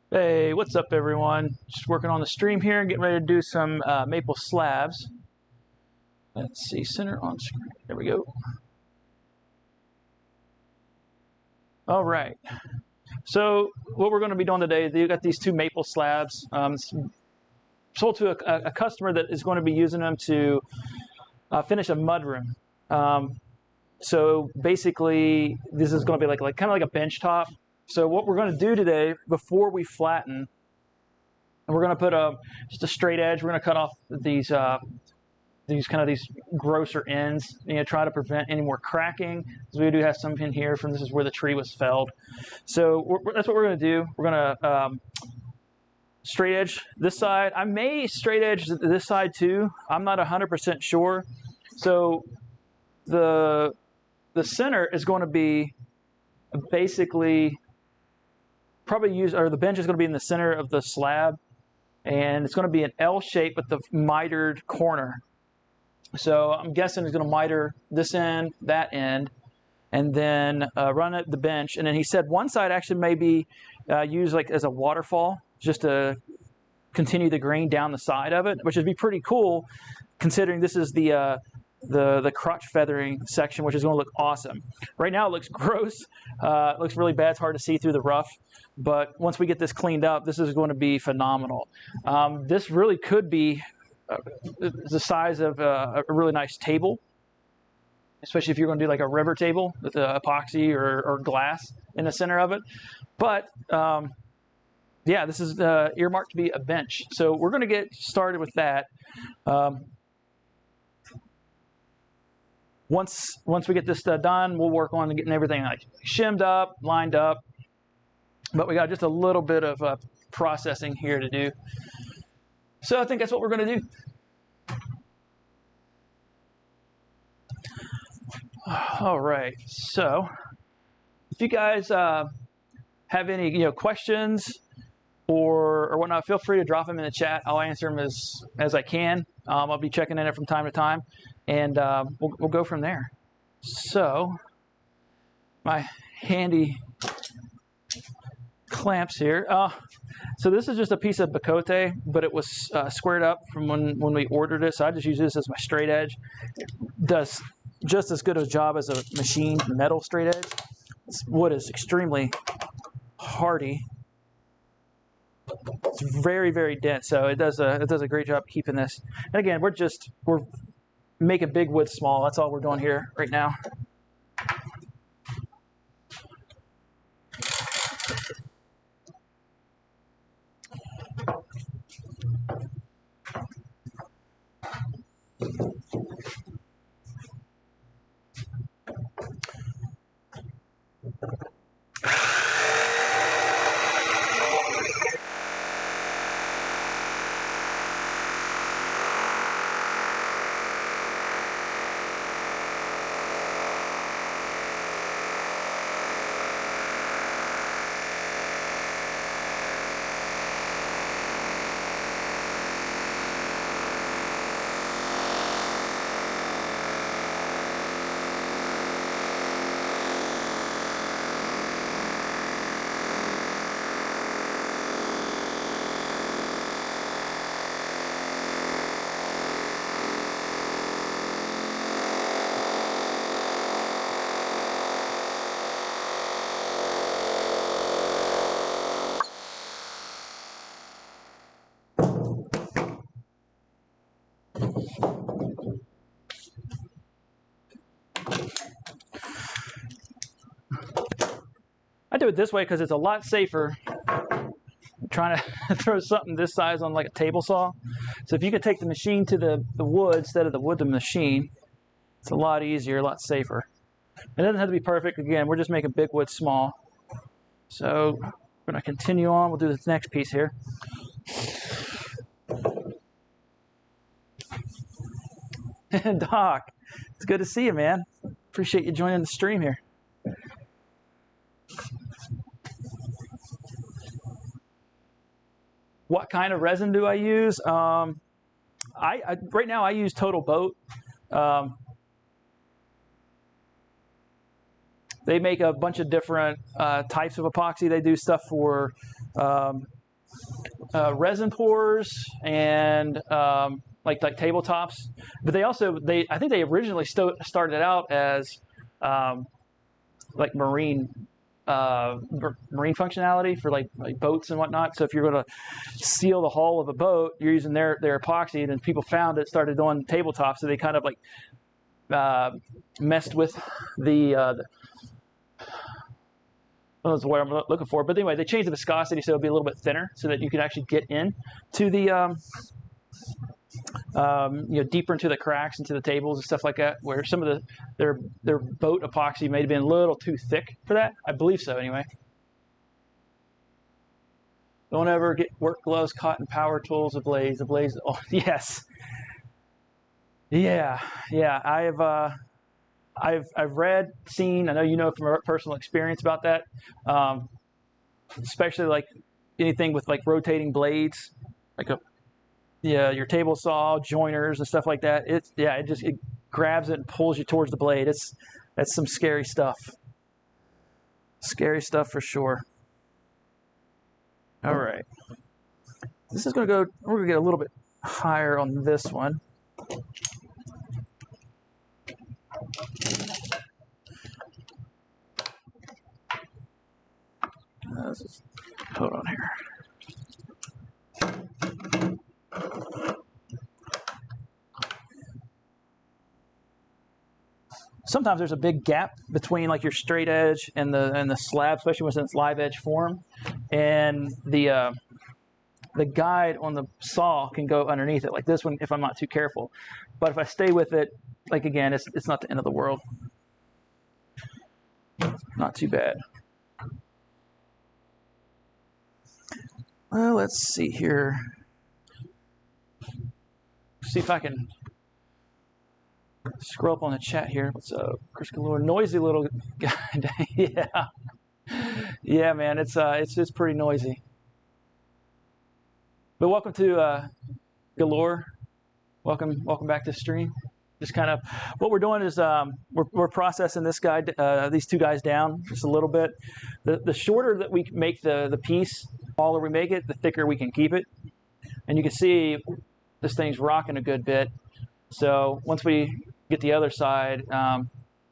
Hey, what's up everyone? Just working on the stream here and getting ready to do some maple slabs. Let's see, center on screen. There we go. All right. So what we're going to be doing today, you got these two maple slabs. Sold to a customer that is going to be using them to finish a mudroom. So basically, this is going to be like kind of like a bench top. So what we're going to do today, before we flatten, we're going to put just a straight edge. We're going to cut off these grosser ends. Try to prevent any more cracking, because we do have some in here from this is where the tree was felled. So that's what we're going to do. We're going to straight edge this side. I may straight edge this side too. I'm not 100% sure. So the center is going to be basically the bench is going to be in the center of the slab, and it's going to be an L shape with the mitered corner. So I'm guessing it's going to miter this end, that end, and then run at the bench. And then he said one side actually may be used like as a waterfall, just to continue the grain down the side of it, which would be pretty cool, considering this is the crotch feathering section, which is going to look awesome. Right now it looks gross. It looks really bad. It's hard to see through the rough. But once we get this cleaned up, this is going to be phenomenal. This really could be the size of a really nice table, especially if you're going to do like a river table with epoxy or glass in the center of it. But yeah, this is earmarked to be a bench. So we're going to get started with that. Once we get this done, we'll work on getting everything like shimmed up, lined up. But we got just a little bit of processing here to do. So I think that's what we're going to do. All right. So if you guys have any questions or whatnot, feel free to drop them in the chat. I'll answer them as I can. I'll be checking in it from time to time, and we'll go from there. So my handy clamps here. So this is just a piece of bacote, but it was squared up from when we ordered it. So I just use this as my straight edge. It does just as good a job as a machined metal straight edge. This wood is extremely hardy. It's very, very dense, so it does a great job keeping this. And again, we're making big wood small. That's all we're doing here right now. I do it this way because it's a lot safer. I'm trying to throw something this size on like a table saw. So if you can take the machine to the wood instead of the wood to the machine, it's a lot easier, a lot safer. It doesn't have to be perfect. Again, we're just making big wood small. So we're going to continue on. We'll do this next piece here. Doc, it's good to see you, man. Appreciate you joining the stream here. What kind of resin do I use? Right now I use Total Boat. They make a bunch of different types of epoxy. They do stuff for resin pours and like tabletops. But I think they originally started out as like marine functionality for like boats and whatnot. So if you're going to seal the hull of a boat, you're using their epoxy, and people found it, started doing tabletops. So they kind of like messed with the that's what I'm looking for. But anyway, they changed the viscosity so it'll be a little bit thinner, so that you can actually get in to the deeper into the cracks, into the tables and stuff like that. Where some of their boat epoxy may have been a little too thick for that. I believe so, anyway. Don't ever get work gloves caught in power tools ablaze. Oh, yes. Yeah. I've read, seen. I know you know from personal experience about that, especially like anything with like rotating blades, like your table saw joiners and stuff like that. It grabs it and pulls you towards the blade. That's some scary stuff. Scary stuff for sure. All right, this is going to go. We're going to get a little bit higher on this one. Let's just hold on here. Sometimes there's a big gap between like your straight edge and the slab, especially when it's live edge form, and the guide on the saw can go underneath it like this one if I'm not too careful. But if I stay with it, like again, it's not the end of the world. Not too bad. Well, let's see here. See if I can scroll up on the chat here. What's up, Chris Galore? Noisy little guy. Yeah, man. It's pretty noisy. But welcome to Galore. Welcome back to the stream. Just kind of what we're doing is we're processing this guy, these two guys down just a little bit. The shorter that we make the piece, the smaller we make it, the thicker we can keep it. And you can see this thing's rocking a good bit. So once we get the other side,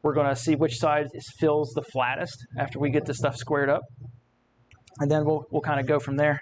we're going to see which side feels the flattest after we get this stuff squared up, and then we'll kind of go from there.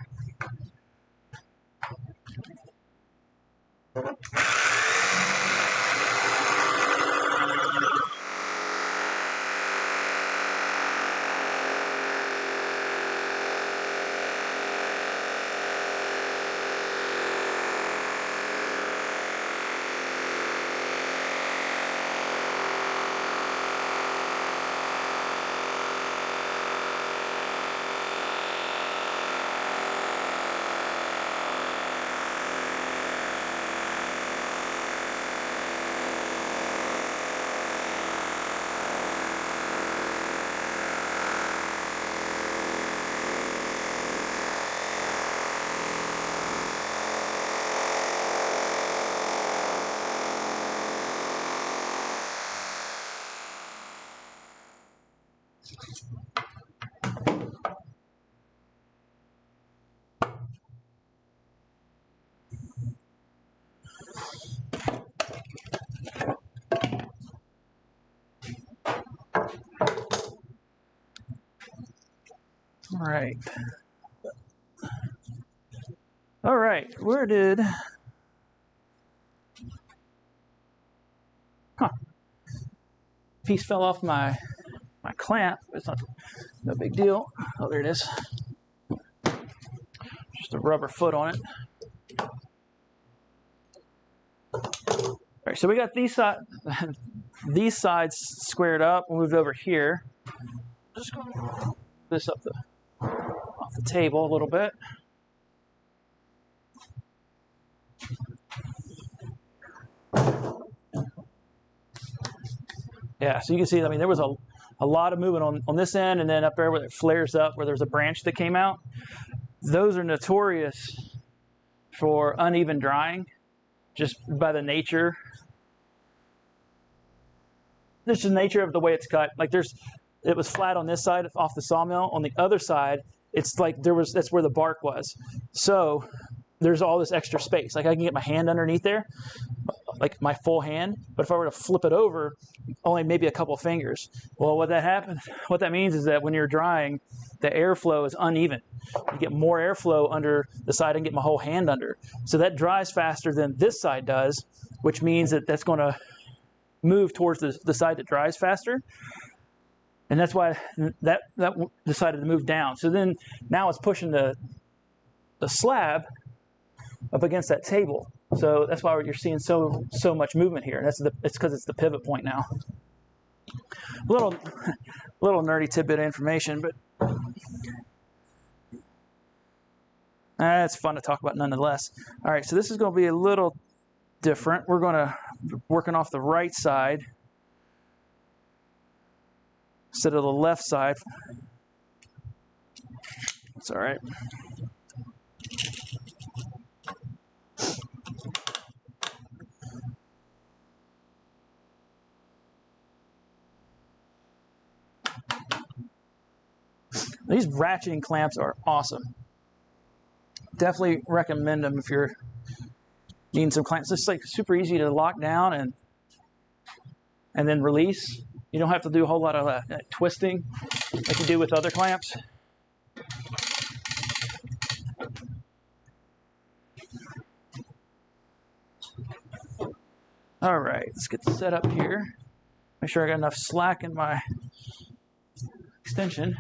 All right, where did... Piece fell off my clamp. It's no big deal. Oh, there it is. Just a rubber foot on it. All right, so we got these sides squared up. We'll move over here. Just going to move this up off the table a little bit. Yeah, so you can see, I mean, there was a lot of movement on this end, and then up there where it flares up, where there's a branch that came out. Those are notorious for uneven drying, just by the nature. This is the nature of the way it's cut. Like it was flat on this side off the sawmill. On the other side, it's like that's where the bark was. So there's all this extra space. Like I can get my hand underneath there, like my full hand, but if I were to flip it over, only maybe a couple fingers. Well, what that means is that when you're drying, the airflow is uneven. You get more airflow under the side and get my whole hand under. So that dries faster than this side does, which means that that's going to move towards the side that dries faster. And that's why that decided to move down. So then now it's pushing the slab up against that table. So that's why you're seeing so much movement here. And it's because it's the pivot point now. Little nerdy tidbit of information, but it's fun to talk about nonetheless. All right, so this is going to be a little different. We're going to working off the right side instead of the left side. That's all right. These ratcheting clamps are awesome. Definitely recommend them if you're needing some clamps. It's like super easy to lock down and then release. You don't have to do a whole lot of twisting like you do with other clamps. All right, let's get set up here. Make sure I got enough slack in my extension.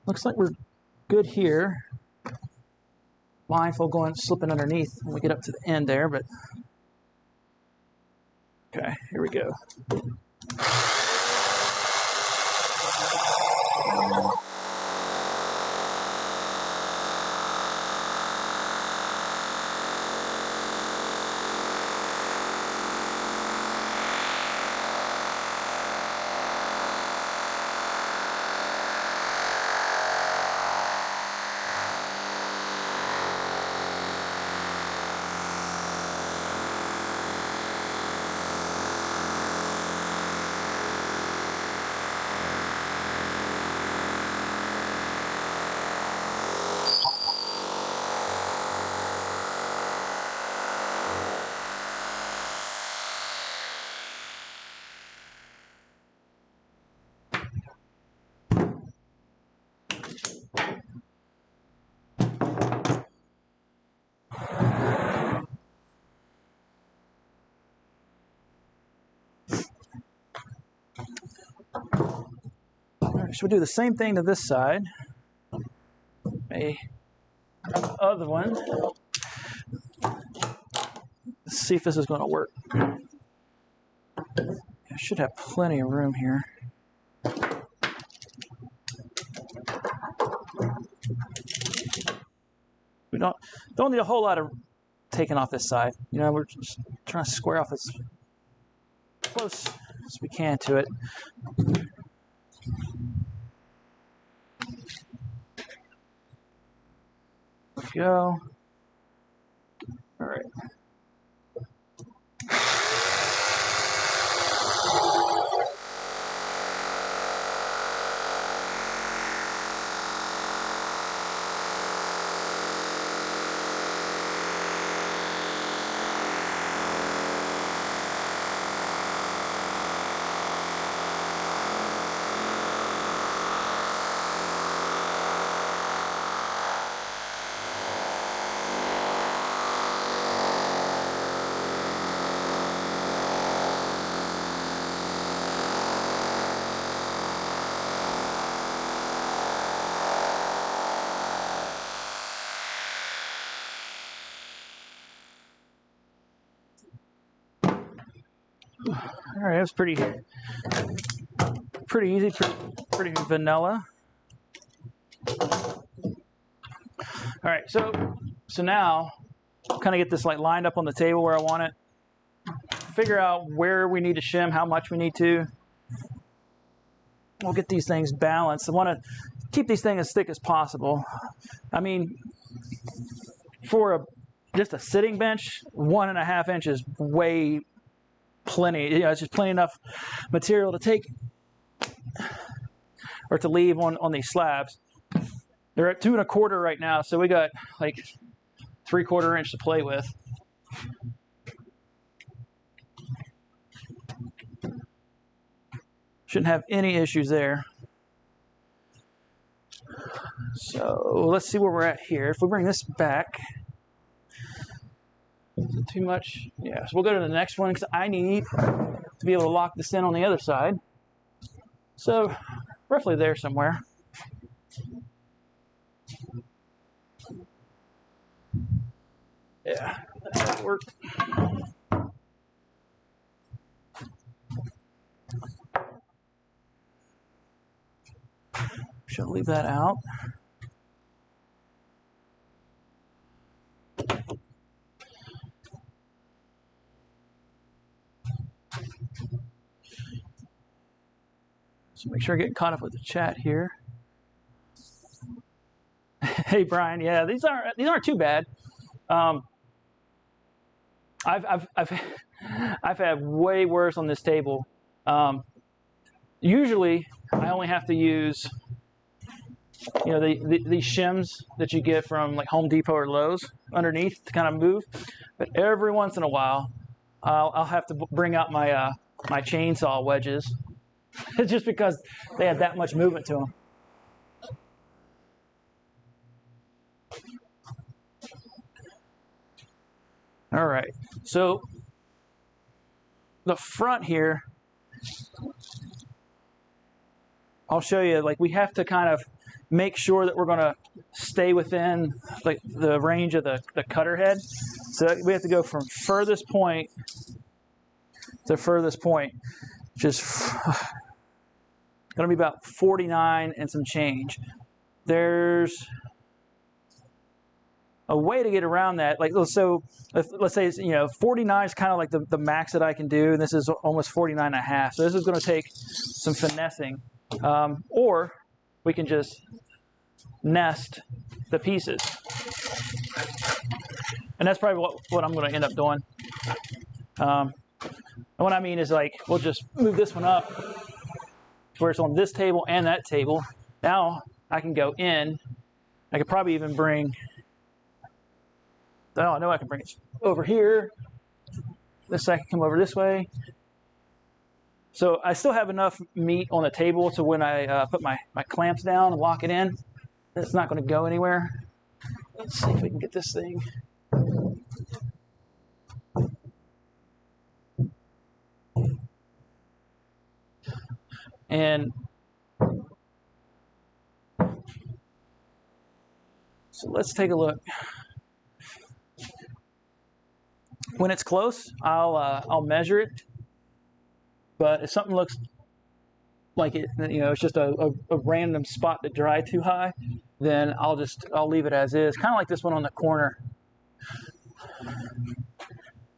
Looks like we're good here. Mindful slipping underneath when we get up to the end there, but okay, here we go. So we do the same thing to this side. The other one. Let's see if this is going to work. I should have plenty of room here. We don't need a whole lot of taking off this side. You know, we're just trying to square off as close as we can to it. There we go. All right. All right, it was pretty easy, pretty vanilla. All right, so now kind of get this like lined up on the table where I want it. Figure out where we need to shim, how much we need to. we'll get these things balanced. I want to keep these things as thick as possible. I mean, for just a sitting bench, 1.5 inches is way plenty. You know, it's just plenty enough material to take or to leave on these slabs. They're at 2 1/4 right now, so we got like 3/4 inch to play with. Shouldn't have any issues there. So let's see where we're at here. If we bring this back, is it too much? Yeah, so we'll go to the next one because I need to be able to lock this in on the other side. So roughly there somewhere. Yeah, that worked. Should leave that out. So make sure I get caught up with the chat here. Hey Brian, yeah, these aren't too bad. I've had way worse on this table. Usually, I only have to use, you know, these shims that you get from like Home Depot or Lowe's underneath to kind of move. But every once in a while, I'll have to bring out my my chainsaw wedges, just because they have that much movement to them. All right, so the front here, I'll show you, like we have to kind of make sure that we're going to stay within like the range of the cutter head. So we have to go from furthest point to furthest point, which is going to be about 49 and some change. There's a way to get around that. Like, so let's say, you know, 49 is kind of like the max that I can do, and this is almost 49 and a half. So this is going to take some finessing. Or we can just nest the pieces. And that's probably what I'm going to end up doing. And what I mean is, like, we'll just move this one up where it's on this table and that table. Now I can go in. I could probably even bring, oh, I know I can bring it over here. This side can come over this way. So I still have enough meat on the table to when I put my clamps down and lock it in, it's not going to go anywhere. Let's see if we can get this thing. And so let's take a look. When it's close, I'll measure it. But if something looks like it, you know, it's just a random spot to dry too high, then I'll leave it as is. Kind of like this one on the corner.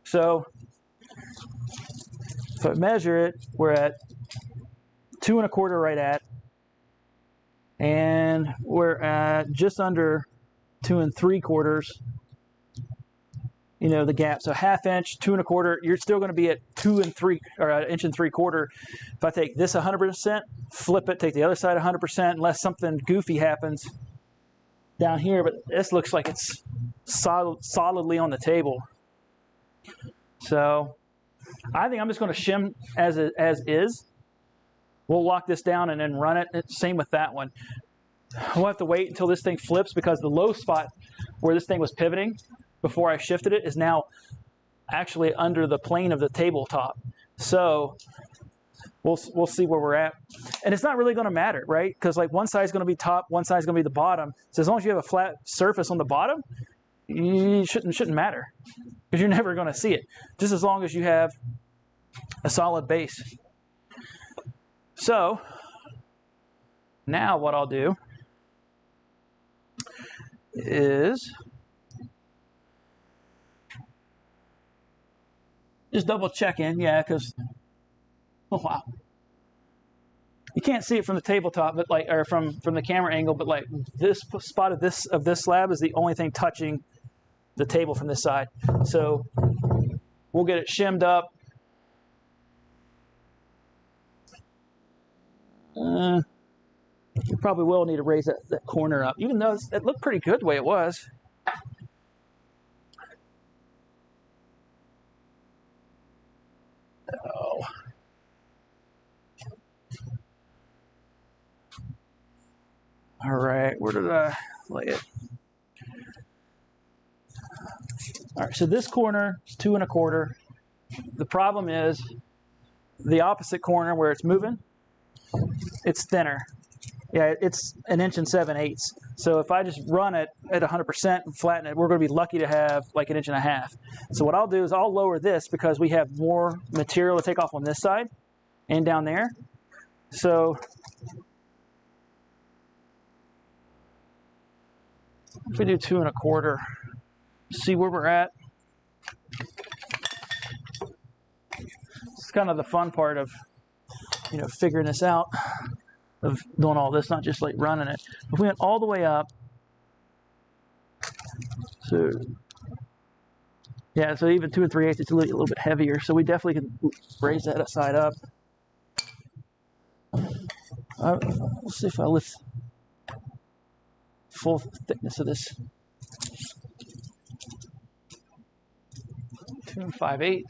So if I measure it, we're at 2 1/4 right at, and we're at just under 2 3/4. You know, the gap. So 1/2 inch, 2 1/4. You're still going to be at 2 3 or 1 3/4 inches. If I take this 100%, flip it, take the other side 100%, unless something goofy happens down here. But this looks like it's solidly on the table. So I think I'm just going to shim as is. We'll lock this down and then run it. Same with that one. We'll have to wait until this thing flips, because the low spot where this thing was pivoting before I shifted it is now actually under the plane of the tabletop. So we'll see where we're at. And it's not really going to matter, right? Because like one side is going to be top, one side is going to be the bottom. So as long as you have a flat surface on the bottom, it shouldn't matter, because you're never going to see it. Just as long as you have a solid base. So now what I'll do is just double check in, yeah, because, oh wow. you can't see it from the tabletop, but like, or from the camera angle, but like this spot of this slab is the only thing touching the table from this side. So we'll get it shimmed up. You probably will need to raise that corner up, even though it looked pretty good the way it was. Oh. All right, where did I lay it? All right, so this corner is 2 1/4. The problem is the opposite corner where it's moving, it's thinner. Yeah, it's 1 7/8 inches. So if I just run it at 100% and flatten it, we're going to be lucky to have like 1.5 inches. So what I'll do is I'll lower this because we have more material to take off on this side and down there. So if we do 2 1/4, see where we're at. It's kind of the fun part of, you know, figuring this out, of doing all this, not just like running it. If we went all the way up, so yeah, so even 2 3/8, it's a little bit heavier. So we definitely can raise that side up. We'll see if I lift full thickness of this. 2 5/8.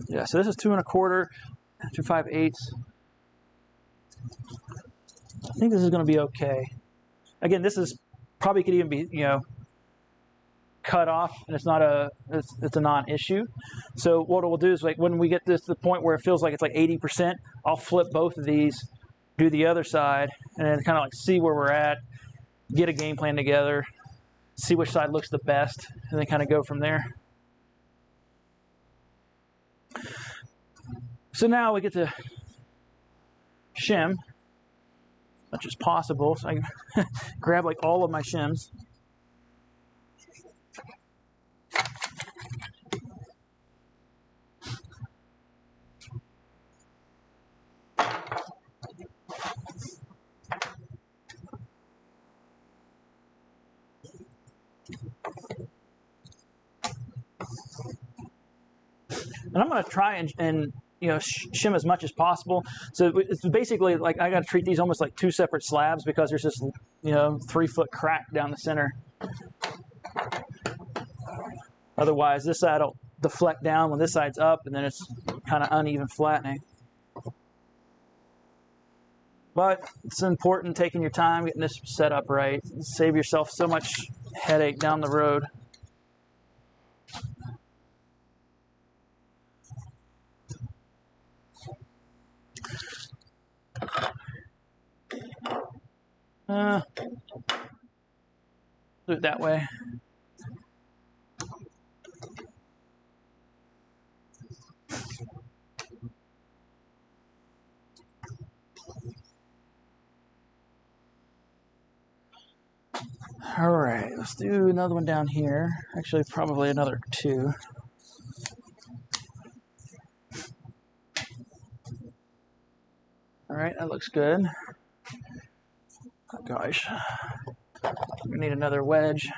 Yeah, so this is 2 1/4, 2 5/8. I think this is going to be okay. Again, this is probably could even be, you know, cut off, and it's a non-issue. So what we'll do is, like, when we get this to the point where it feels like it's like 80%, I'll flip both of these, do the other side, and then kind of like see where we're at, get a game plan together, see which side looks the best, and then kind of go from there. So now we get to shim as much as possible. So I can grab like all of my shims. And I'm going to try and you know, shim as much as possible. So it's basically like I got to treat these almost like 2 separate slabs because there's this, you know, 3-foot crack down the center. Otherwise, this side will deflect down when this side's up, and then it's kind of uneven flattening. But it's important taking your time getting this set up right. Save yourself so much headache down the road. Do it that way. All right, let's do another one down here. Actually, probably another 2. All right, that looks good. Oh gosh, we need another wedge.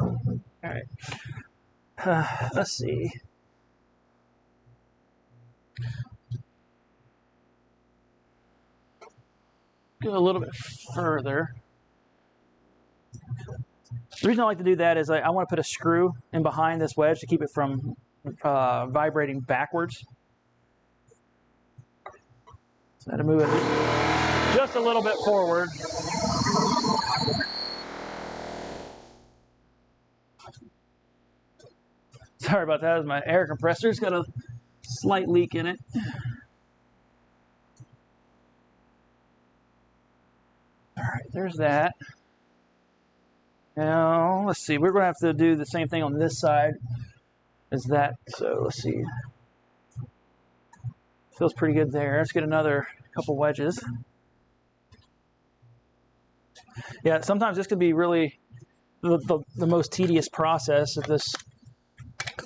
All right, let's see. Go a little bit further. The reason I like to do that is I want to put a screw in behind this wedge to keep it from vibrating backwards. So I had to move it just a little bit forward. Sorry about that, my air compressor's got a slight leak in it. All right, there's that. Now, let's see, we're going to have to do the same thing on this side as that. So let's see. Feels pretty good there. Let's get another couple wedges. Yeah, sometimes this could be really the most tedious process of this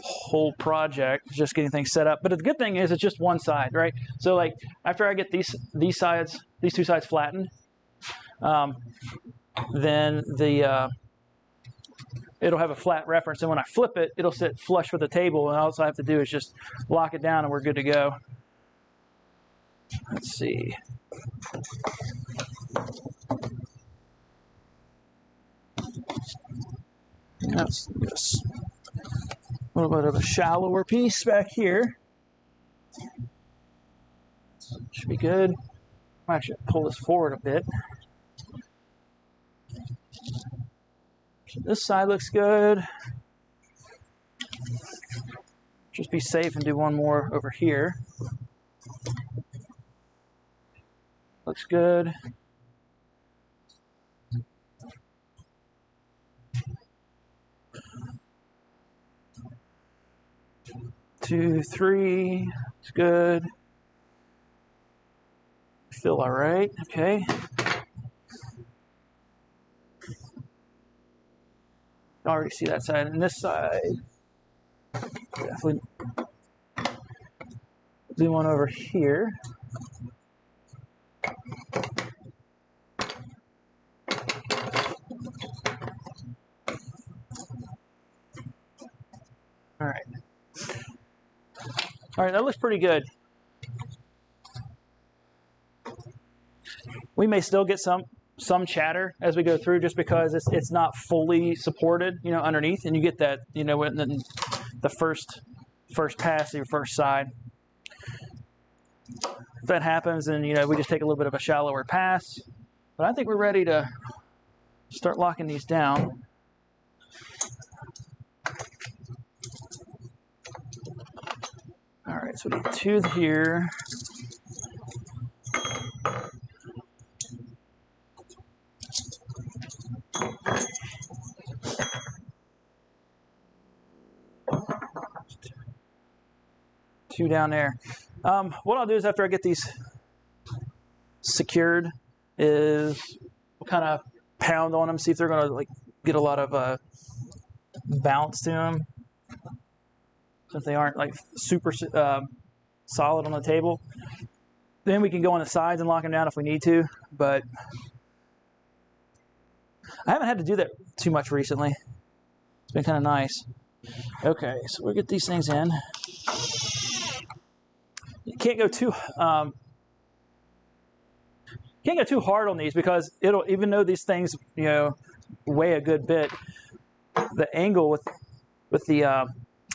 whole project, just getting things set up. But the good thing is it's just one side, right? So like after I get these two sides flattened, then it'll have a flat reference, and when I flip it, it'll sit flush with the table, and all I have to do is just lock it down and we're good to go. Let's see. That's just a little bit of a shallower piece back here. Should be good. I might actually pull this forward a bit. So this side looks good. Just be safe and do one more over here. Looks good. Two, three, it's good. Feel all right, okay. Already see that side, and this side, definitely do one over here. All right. All right, that looks pretty good. We may still get some chatter as we go through, just because it's not fully supported, underneath, and you get that, in the first pass, your first side. If that happens, then we just take a little bit of a shallower pass. But I think we're ready to start locking these down. All right, so we need two here. Two down there. What I'll do is, after I get these secured, is we'll kind of pound on them, see if they're going to get a lot of bounce to them. Since they aren't super solid on the table, then we can go on the sides and lock them down if we need to. But I haven't had to do that too much recently. It's been kind of nice. Okay, so we'll get these things in. You can't go too hard on these, because it'll, even though these things weigh a good bit, the angle with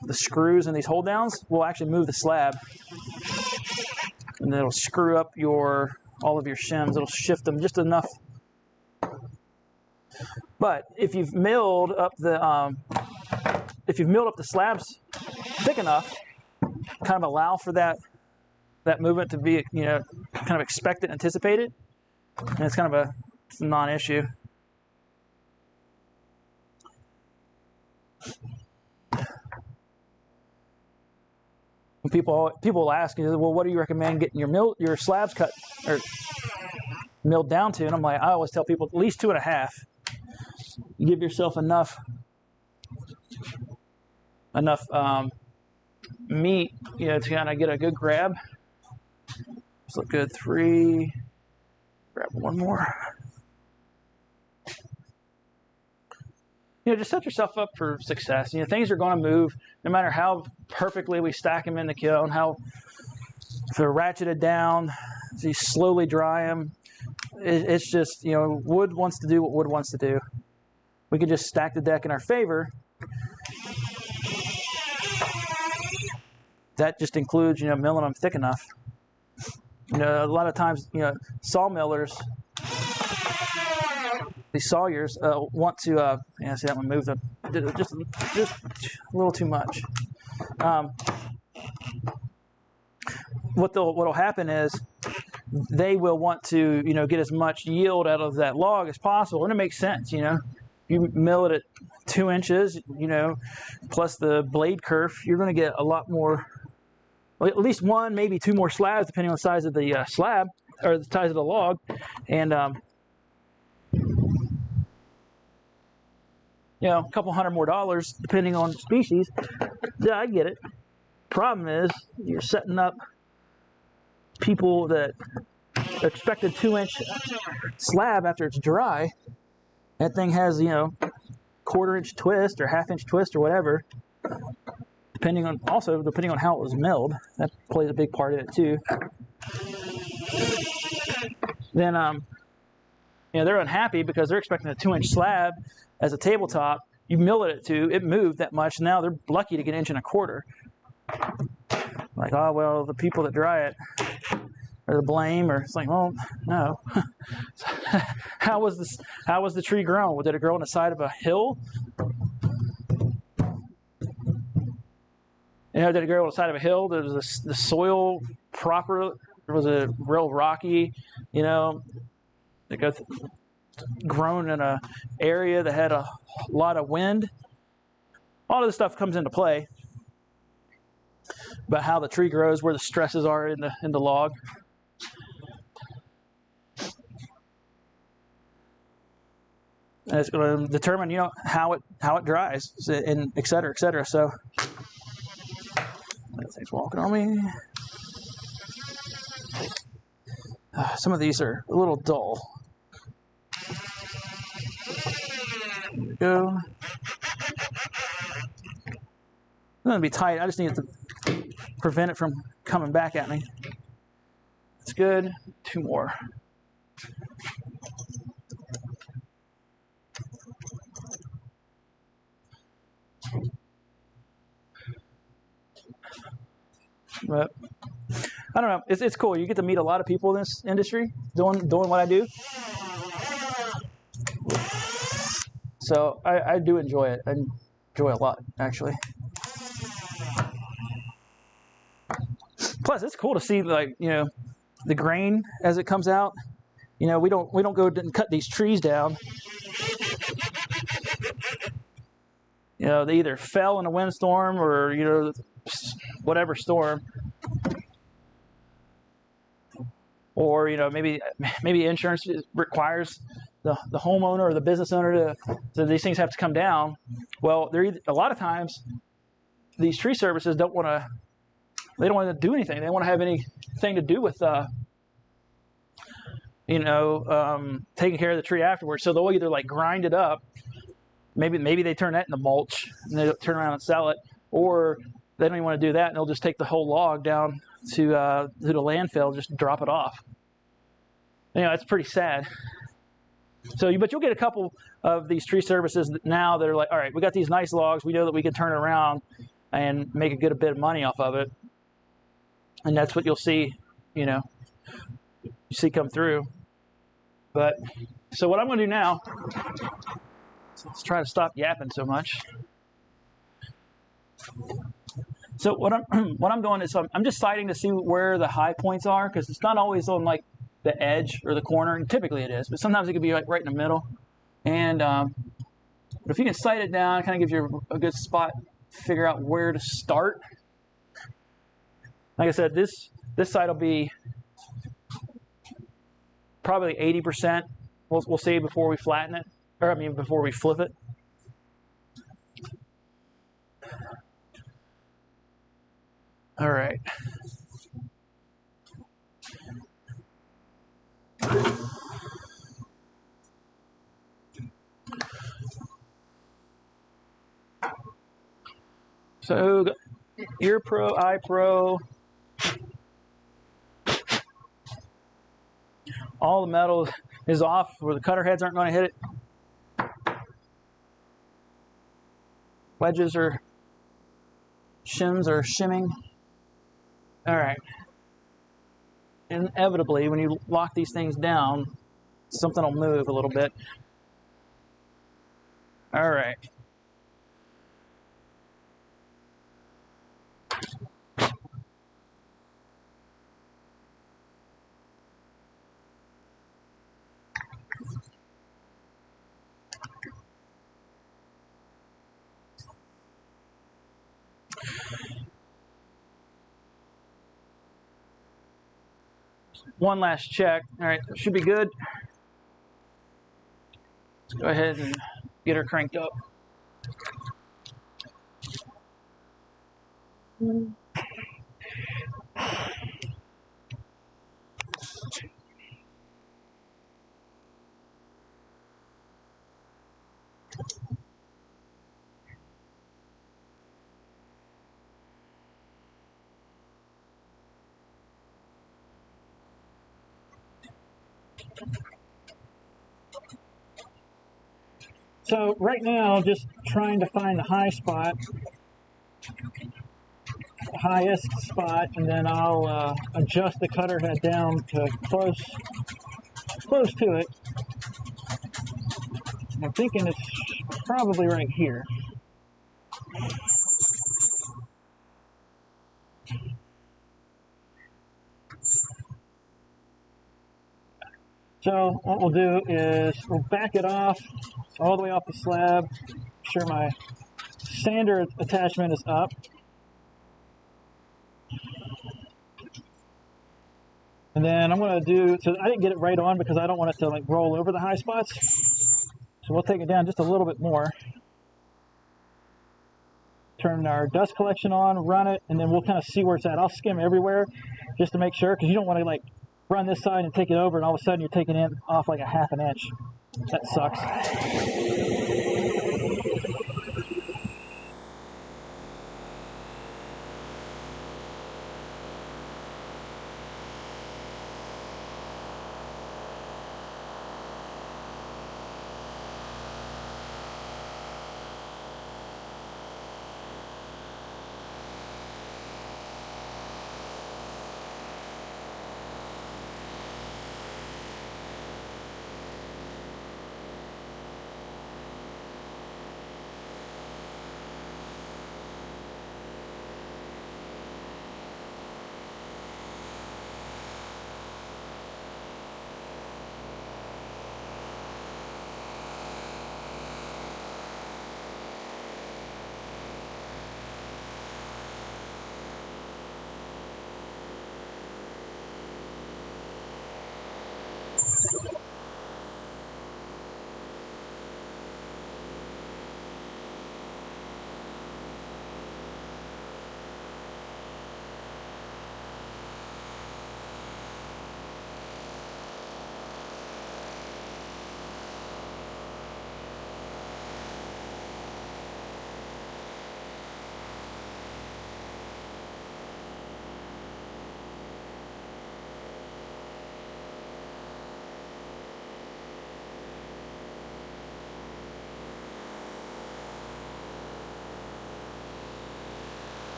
the screws and these hold downs will actually move the slab, and it'll screw up all of your shims. It'll shift them just enough. But if you've milled up the slabs thick enough, kind of allow for that movement to be kind of expected, anticipated, and it's kind of it's a non-issue. When people will ask, well, what do you recommend getting your slabs cut or milled down to? And I'm like, I always tell people at least 2.5. You give yourself enough meat, to kind of get a good grab. This look good. 3. Grab one more. Just set yourself up for success. Things are going to move no matter how perfectly we stack them in the kiln, how if they're ratcheted down, so you slowly dry them. It's just, wood wants to do what wood wants to do. We can just stack the deck in our favor. That just includes, milling them thick enough. A lot of times, sawmillers, these sawyers want to, see that one moved up, just a little too much. What'll happen is they will want to, get as much yield out of that log as possible, and it makes sense, You mill it at 2 inches, plus the blade kerf, you're going to get a lot more at least one, maybe two more slabs, depending on the size of the slab or the size of the log, and you know, a couple $100 more depending on species. Yeah, I get it. Problem is, you're setting up people that expect a 2-inch slab after it's dry. That thing has, you know, 1/4-inch twist or 1/2-inch twist or whatever. Depending on how it was milled, that plays a big part of it too. Then, you know, they're unhappy because they're expecting a 2-inch slab as a tabletop. You mill it at 2, it moved that much. Now they're lucky to get 1.25 inches. Like, oh well, the people that dry it are to blame, or it's like, well, no. How was the tree grown? Did it grow on the side of a hill? You know, did it grow on the side of a hill? Was the soil proper? Was it real rocky? You know, it got grown in an area that had a lot of wind. All of this stuff comes into play about how the tree grows, where the stresses are in the log. And it's going to determine, you know, how it dries, and et cetera, et cetera. So that thing's walking on me. Some of these are a little dull. There we go. It's going to be tight. I just need to prevent it from coming back at me. That's good. 2 more. But I don't know. It's cool. You get to meet a lot of people in this industry doing what I do. So I do enjoy it. I enjoy it a lot, actually. Plus, it's cool to see, like, you know, the grain as it comes out. You know, we don't go and cut these trees down. You know, they either fell in a windstorm or, you know, whatever storm. Or, you know, maybe insurance requires the homeowner or the business owner so these things have to come down. Well, a lot of times these tree services don't want to do anything. They don't want to have anything to do with you know, taking care of the tree afterwards. So they'll either like grind it up. Maybe they turn that into mulch and they turn around and sell it, or they don't even want to do that and they'll just take the whole log down to the landfill, just drop it off. You know, it's pretty sad. So, but you'll get a couple of these tree services now that are like, all right, we got these nice logs. We know that we can turn it around and make a bit of money off of it. And that's what you'll see, you know, come through. But, so what I'm going to do now, let's try to stop yapping so much. So what I'm doing is I'm just sighting to see where the high points are, because it's not always on like the edge or the corner, and typically it is, but sometimes it could be like right in the middle. And but if you can sight it down, it kind of gives you a good spot to figure out where to start. Like I said, this side will be probably 80%. We'll see before we flatten it, or I mean before we flip it. All right. So, ear pro, eye pro. All the metal is off where the cutter heads aren't going to hit it. Wedges or shims or shimming. All right. Inevitably, when you lock these things down, something will move a little bit. All right. one last check. All right, should be good. Let's go ahead and get her cranked up. So right now, just trying to find the high spot, the highest spot, and then I'll adjust the cutter head down to close to it. I'm thinking it's probably right here. So what we'll do is we'll back it off all the way off the slab. Make sure my sander attachment is up. And then I'm going to do, so I didn't get it right on because I don't want it to like roll over the high spots. So we'll take it down just a little bit more. Turn our dust collection on, run it, and then we'll kind of see where it's at. I'll skim everywhere just to make sure, because you don't want to like run this side and take it over and all of a sudden you're taking it off like a ½ inch. That sucks.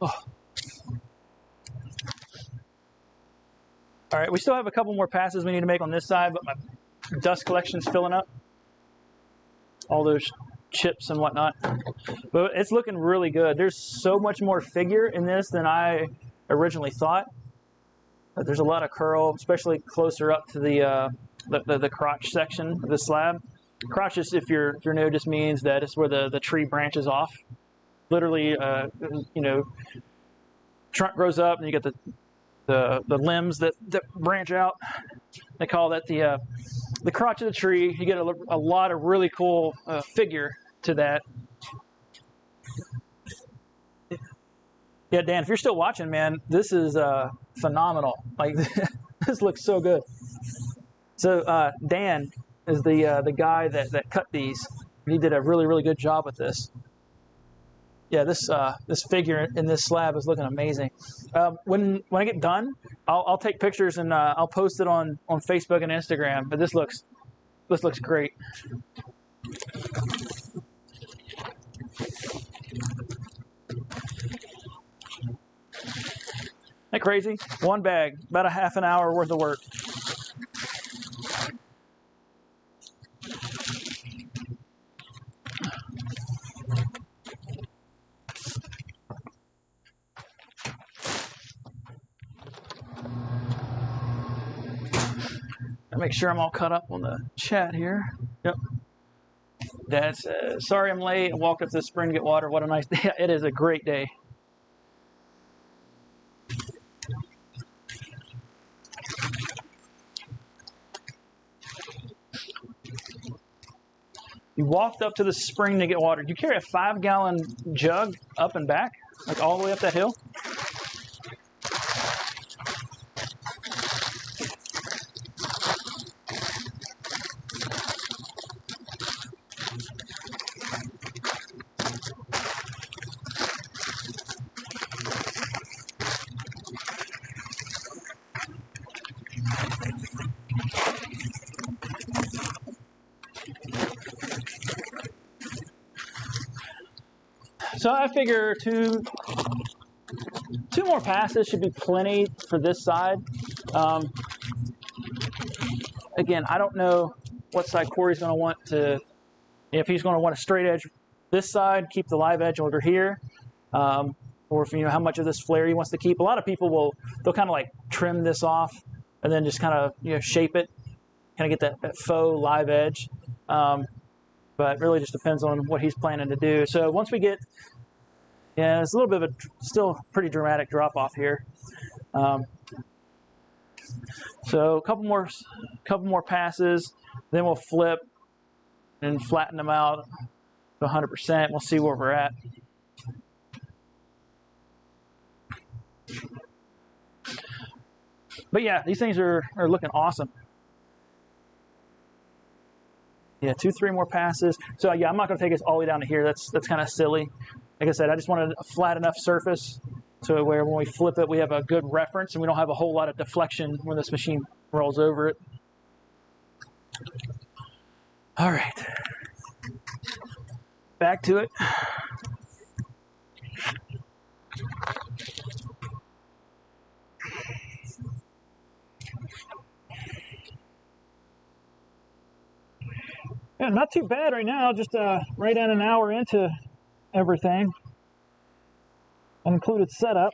Oh. All right, we still have a couple more passes we need to make on this side, but my dust collection's filling up. All those chips and whatnot. But it's looking really good. There's so much more figure in this than I originally thought. But there's a lot of curl, especially closer up to the crotch section of the slab. Crotch, just if you're new, just means that it's where the tree branches off. Literally, you know, trunk grows up and you get the limbs that branch out. They call that the crotch of the tree. You get a lot of really cool figure to that. Yeah, Dan, if you're still watching, man, this is phenomenal. Like, this looks so good. So Dan is the guy that cut these. He did a really, really good job with this. Yeah, this figure in this slab is looking amazing. When I get done, I'll take pictures and I'll post it on Facebook and Instagram. But this looks great. Isn't that crazy? One bag, about a half an hour worth of work. Make sure I'm all caught up on the chat here. Yep. Dad says, sorry I'm late. I walked up to the spring to get water. What a nice day. It is a great day. You walked up to the spring to get water. Do you carry a 5-gallon jug up and back? Like all the way up that hill? So I figure two more passes should be plenty for this side. Again, I don't know what side Corey's going to want to, if he's going to want a straight edge this side, keep the live edge over here, or if, you know, how much of this flare he wants to keep. A lot of people they'll kind of like trim this off and then just kind of, you know, shape it, kind of get that faux live edge. But really just depends on what he's planning to do. So once we get, yeah, it's a little bit of a still pretty dramatic drop off here. So a couple more passes, then we'll flip and flatten them out to 100%. We'll see where we're at. But yeah, these things are looking awesome. Yeah, 2-3 more passes. So yeah, I'm not going to take us all the way down to here. That's kind of silly. Like I said, I just wanted a flat enough surface so where when we flip it, we have a good reference and we don't have a whole lot of deflection when this machine rolls over it. All right, back to it. Yeah, not too bad right now. Just right at an hour into everything, included setup.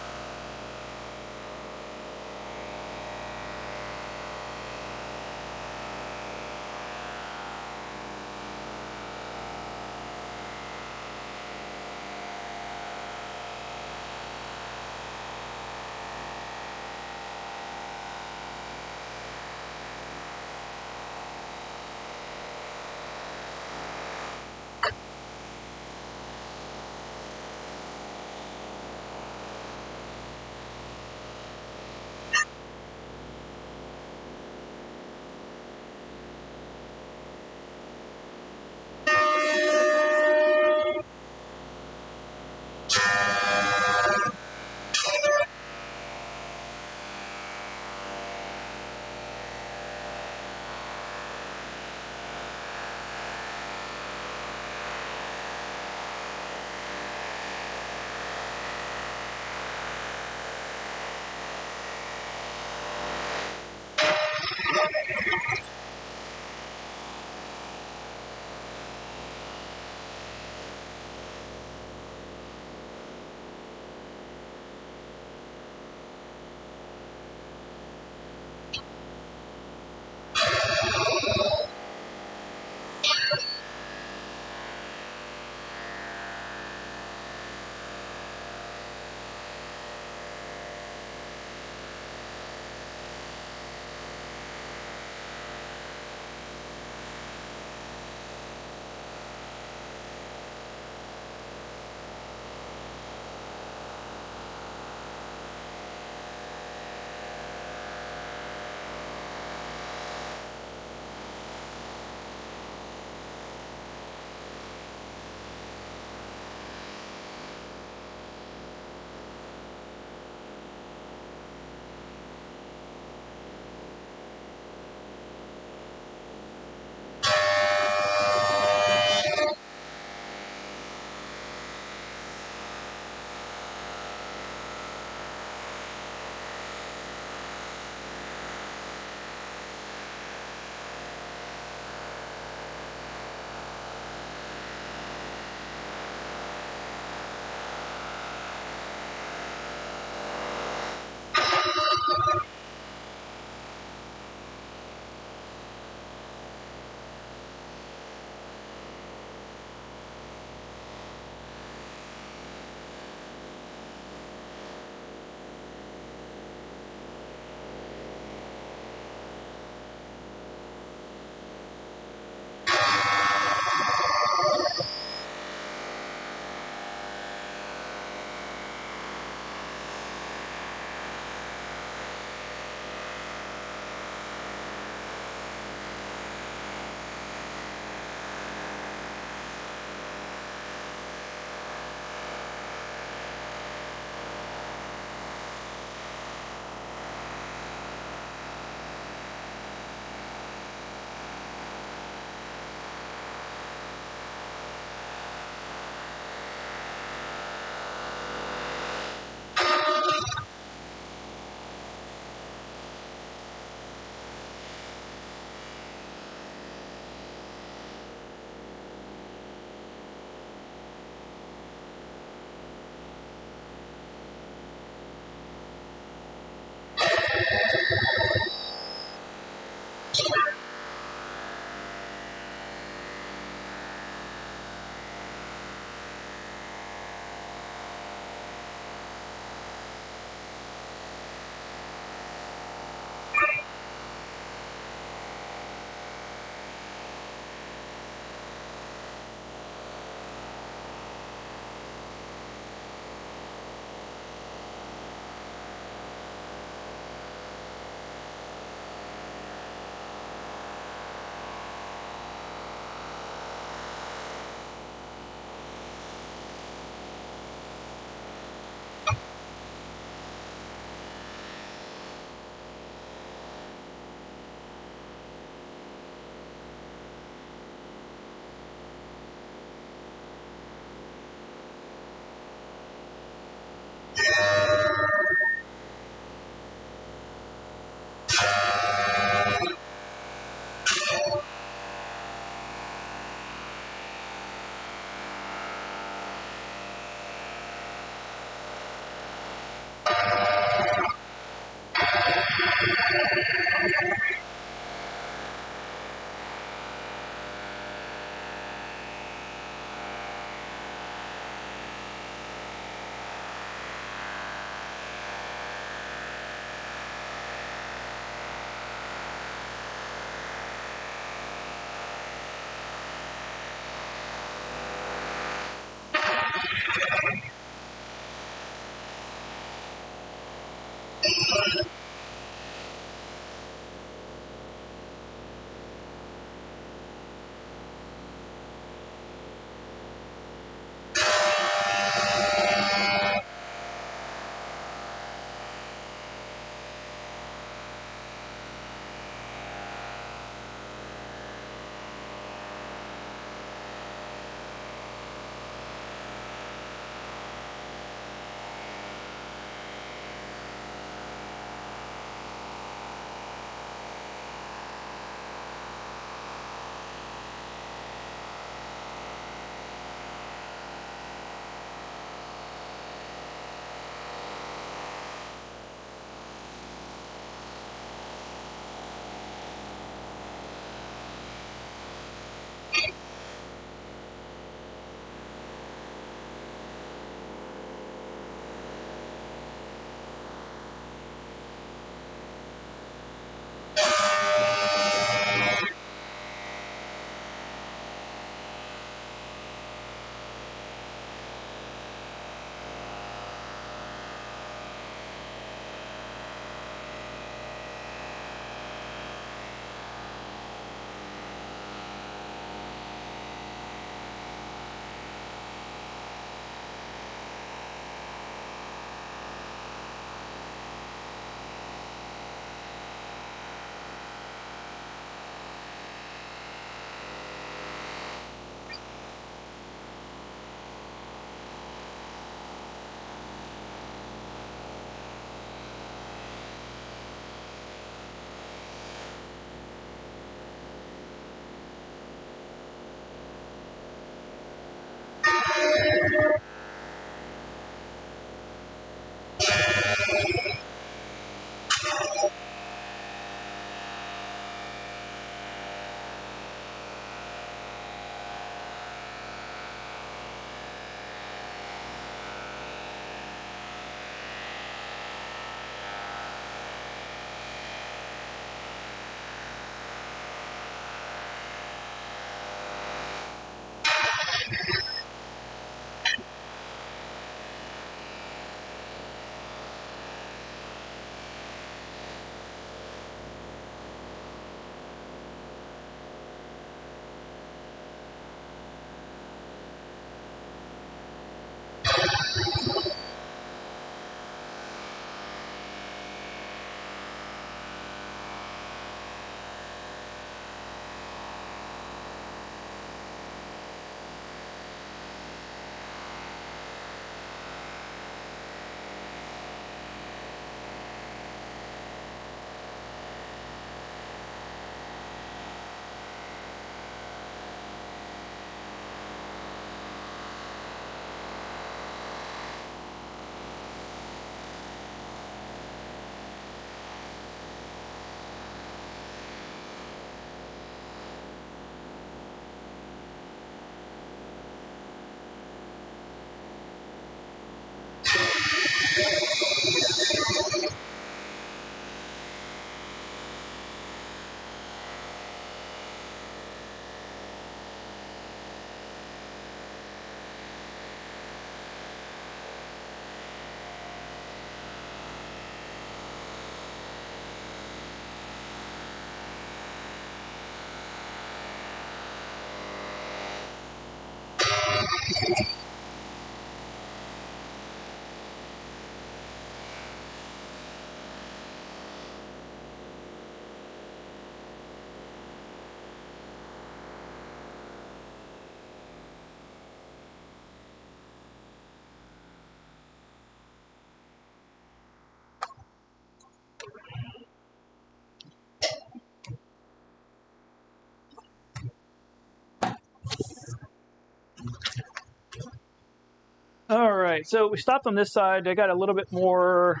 right, so we stopped on this side. I got a little bit more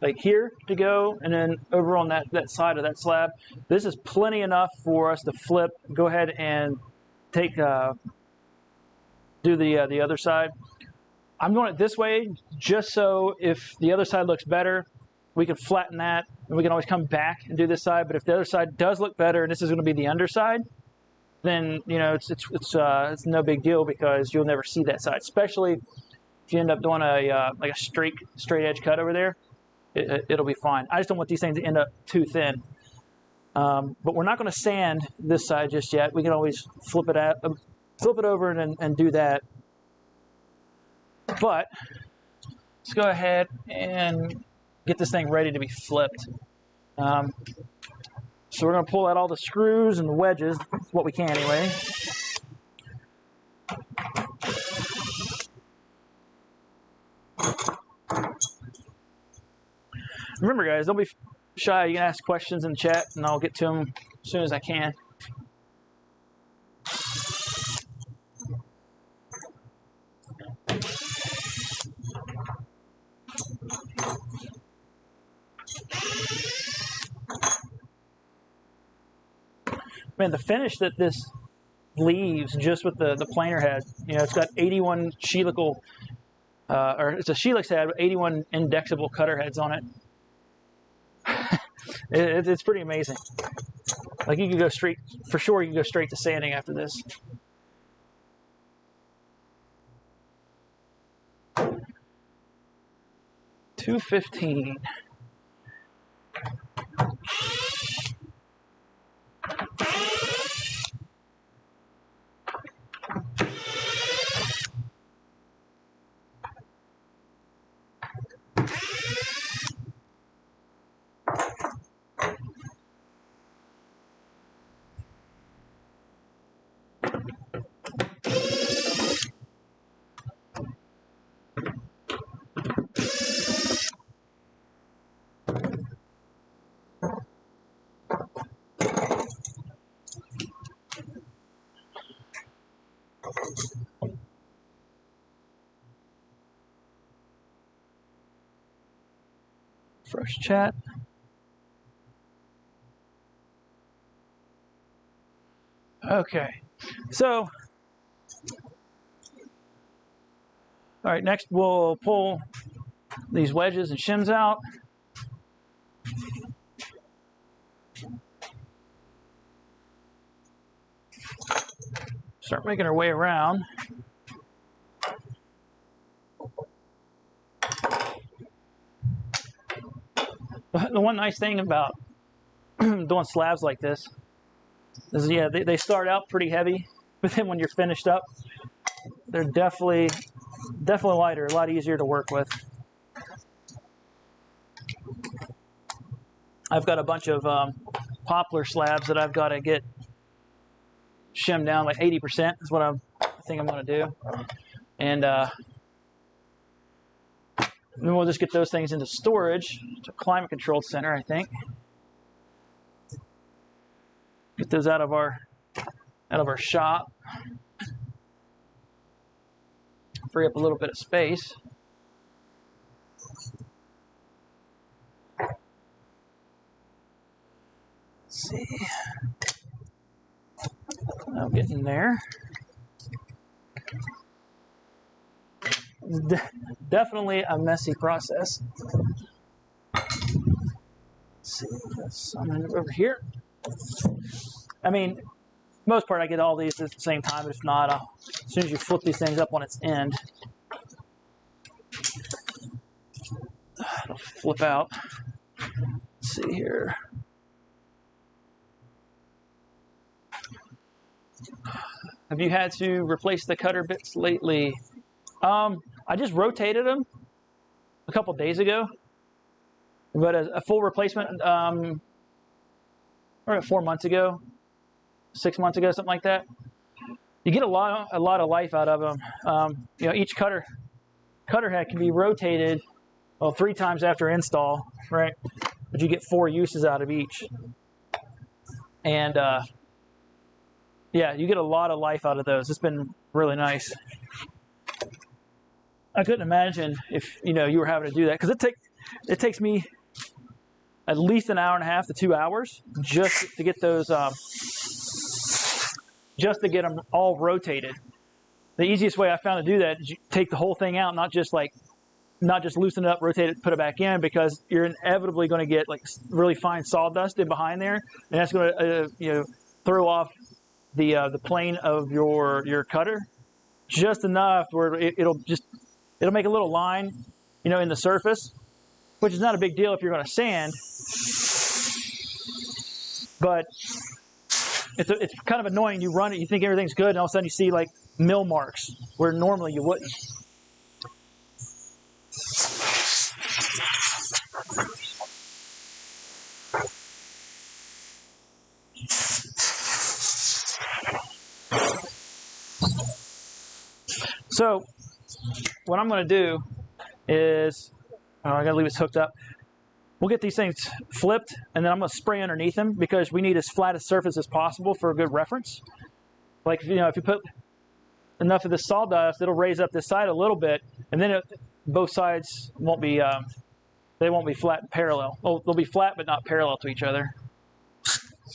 like here to go, and then over on that side of that slab. This is plenty enough for us to flip. Go ahead and take do the other side. I'm doing it this way just so if the other side looks better, we can flatten that, and we can always come back and do this side. But if the other side does look better, and this is going to be the underside, then it's no big deal because you'll never see that side. Especially if you end up doing a like a straight edge cut over there, it'll be fine. I just don't want these things to end up too thin. But we're not going to sand this side just yet. We can always flip it over and do that. But let's go ahead and get this thing ready to be flipped. So we're going to pull out all the screws and the wedges, what we can anyway. Remember, guys, don't be shy. You can ask questions in the chat, and I'll get to them as soon as I can. Man, the finish that this leaves just with the planer head, it's got 81 helical, or it's a helix head with 81 indexable cutter heads on it. It's pretty amazing. Like you could go straight, for sure you can go straight to sanding after this. $215. Fresh chat. Okay, so, all right, next we'll pull these wedges and shims out. Start making our way around. The one nice thing about doing slabs like this is, yeah, they start out pretty heavy, but then when you're finished up, they're definitely lighter, a lot easier to work with. I've got a bunch of poplar slabs that I've got to get shimmed down, like 80% is what I think I'm going to do. And then we'll just get those things into storage, to climate controlled center, I think. Get those out of our shop. Free up a little bit of space. Let's see. I'm getting there. Definitely a messy process. Let's see, that's some over here. I mean, most part I get all these at the same time, but if not, as soon as you flip these things up on its end, it'll flip out. Let's see here. Have you had to replace the cutter bits lately? I just rotated them a couple days ago, but a full replacement, or 4 months ago, 6 months ago, something like that. You get a lot of life out of them. Each cutter head can be rotated, 3 times after install, right? But you get 4 uses out of each, and yeah, you get a lot of life out of those. It's been really nice. I couldn't imagine if you were having to do that, because it takes me at least an hour and a half to 2 hours just to get those just to get them all rotated. The easiest way I found to do that is you take the whole thing out, not just loosen it up, rotate it, put it back in, because you're inevitably going to get like really fine sawdust in behind there, and that's going to throw off the plane of your cutter just enough where it'll make a little line, in the surface, which is not a big deal if you're going to sand, but it's kind of annoying. You run it, you think everything's good, and all of a sudden you see like mill marks where normally you wouldn't. So what I'm going to do is, I got to leave this hooked up. We'll get these things flipped, and then I'm going to spray underneath them, because we need as flat a surface as possible for a good reference. Like, if you put enough of this sawdust, it'll raise up this side a little bit, and then both sides won't be flat and parallel. Well, they'll be flat but not parallel to each other.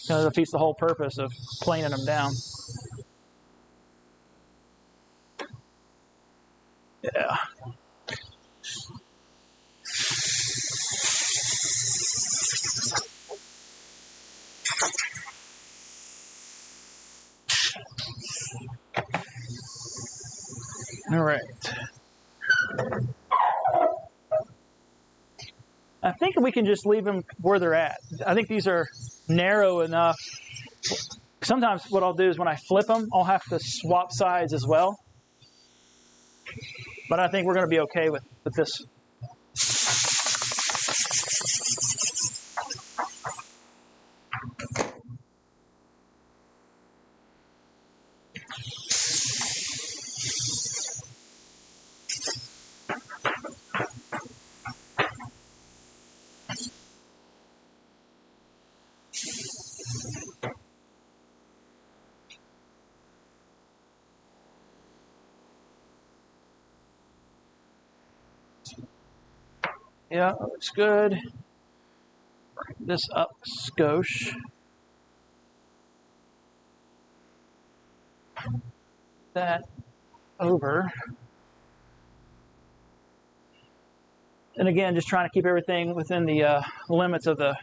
It defeats the whole purpose of planing them down. Yeah. All right. I think we can just leave them where they're at. I think these are narrow enough. Sometimes what I'll do is when I flip them, I'll have to swap sides as well. But I think we're going to be okay with this. Yeah, that looks good. Bring this up skosh. That over. And again, just trying to keep everything within the limits of the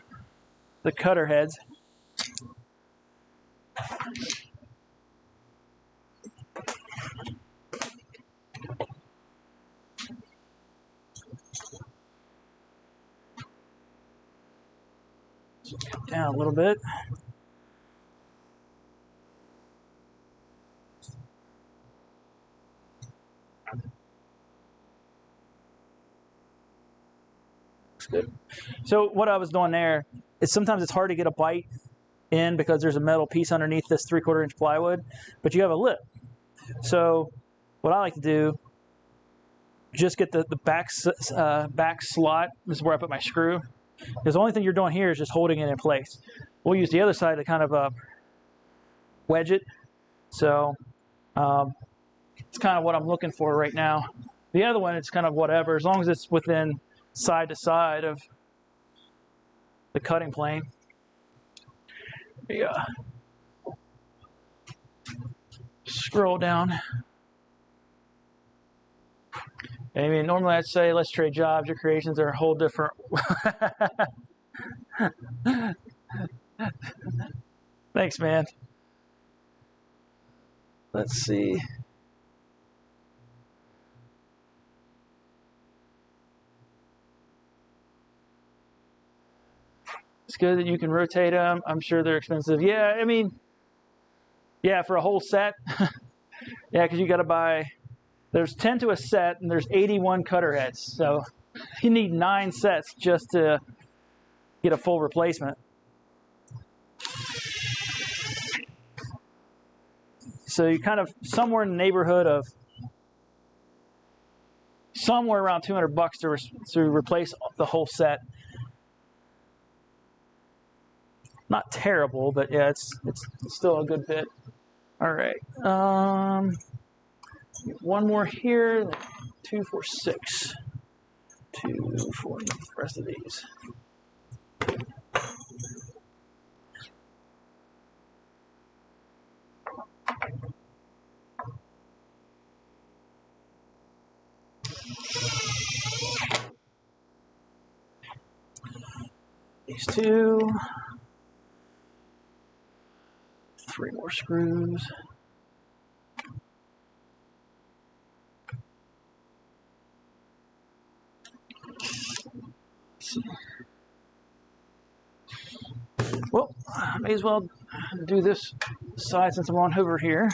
cutter heads. Down a little bit. Good. So what I was doing there is sometimes it's hard to get a bite in because there's a metal piece underneath this 3/4 inch plywood, but you have a lip. So what I like to do, just get the back slot. This is where I put my screw, because the only thing you're doing here is just holding it in place. We'll use the other side to kind of wedge it. So it's kind of what I'm looking for right now. The other one, it's kind of whatever, as long as it's within side to side of the cutting plane. Yeah. Scroll down. I mean, normally I'd say let's trade jobs. Your creations are a whole different. Thanks, man. Let's see. It's good that you can rotate them. I'm sure they're expensive. Yeah, I mean, yeah, for a whole set. Yeah, because you got to buy, there's 10 to a set, and there's 81 cutter heads. So you need 9 sets just to get a full replacement. So you kind of somewhere in the neighborhood of somewhere around $200 to replace the whole set. Not terrible, but yeah, it's still a good bit. All right, one more here, 2, 4, 6. 2, 4, the rest of these. These 2. 3 more screws. Well, I may as well do this side since I'm on over here.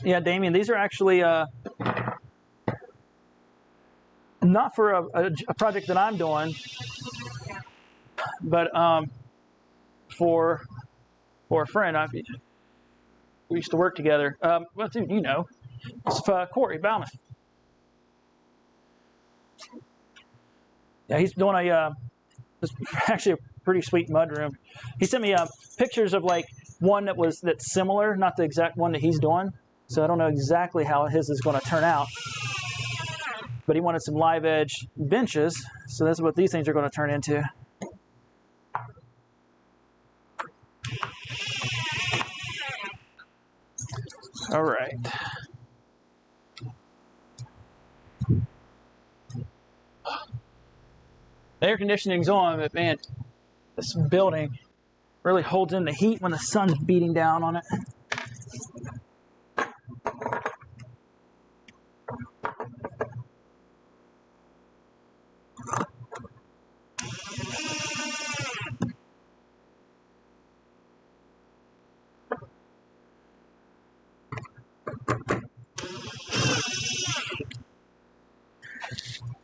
Yeah, Damien, these are actually not for a project that I'm doing, but for a friend. We used to work together. Well, dude, you know, it's Corey Bauman. Yeah, he's doing it's actually a pretty sweet mudroom. He sent me pictures of like one that's similar, not the exact one that he's doing. So I don't know exactly how his is going to turn out. But he wanted some live edge benches, so that's what these things are going to turn into. All right. The air conditioning's on, but man, this building really holds in the heat when the sun's beating down on it.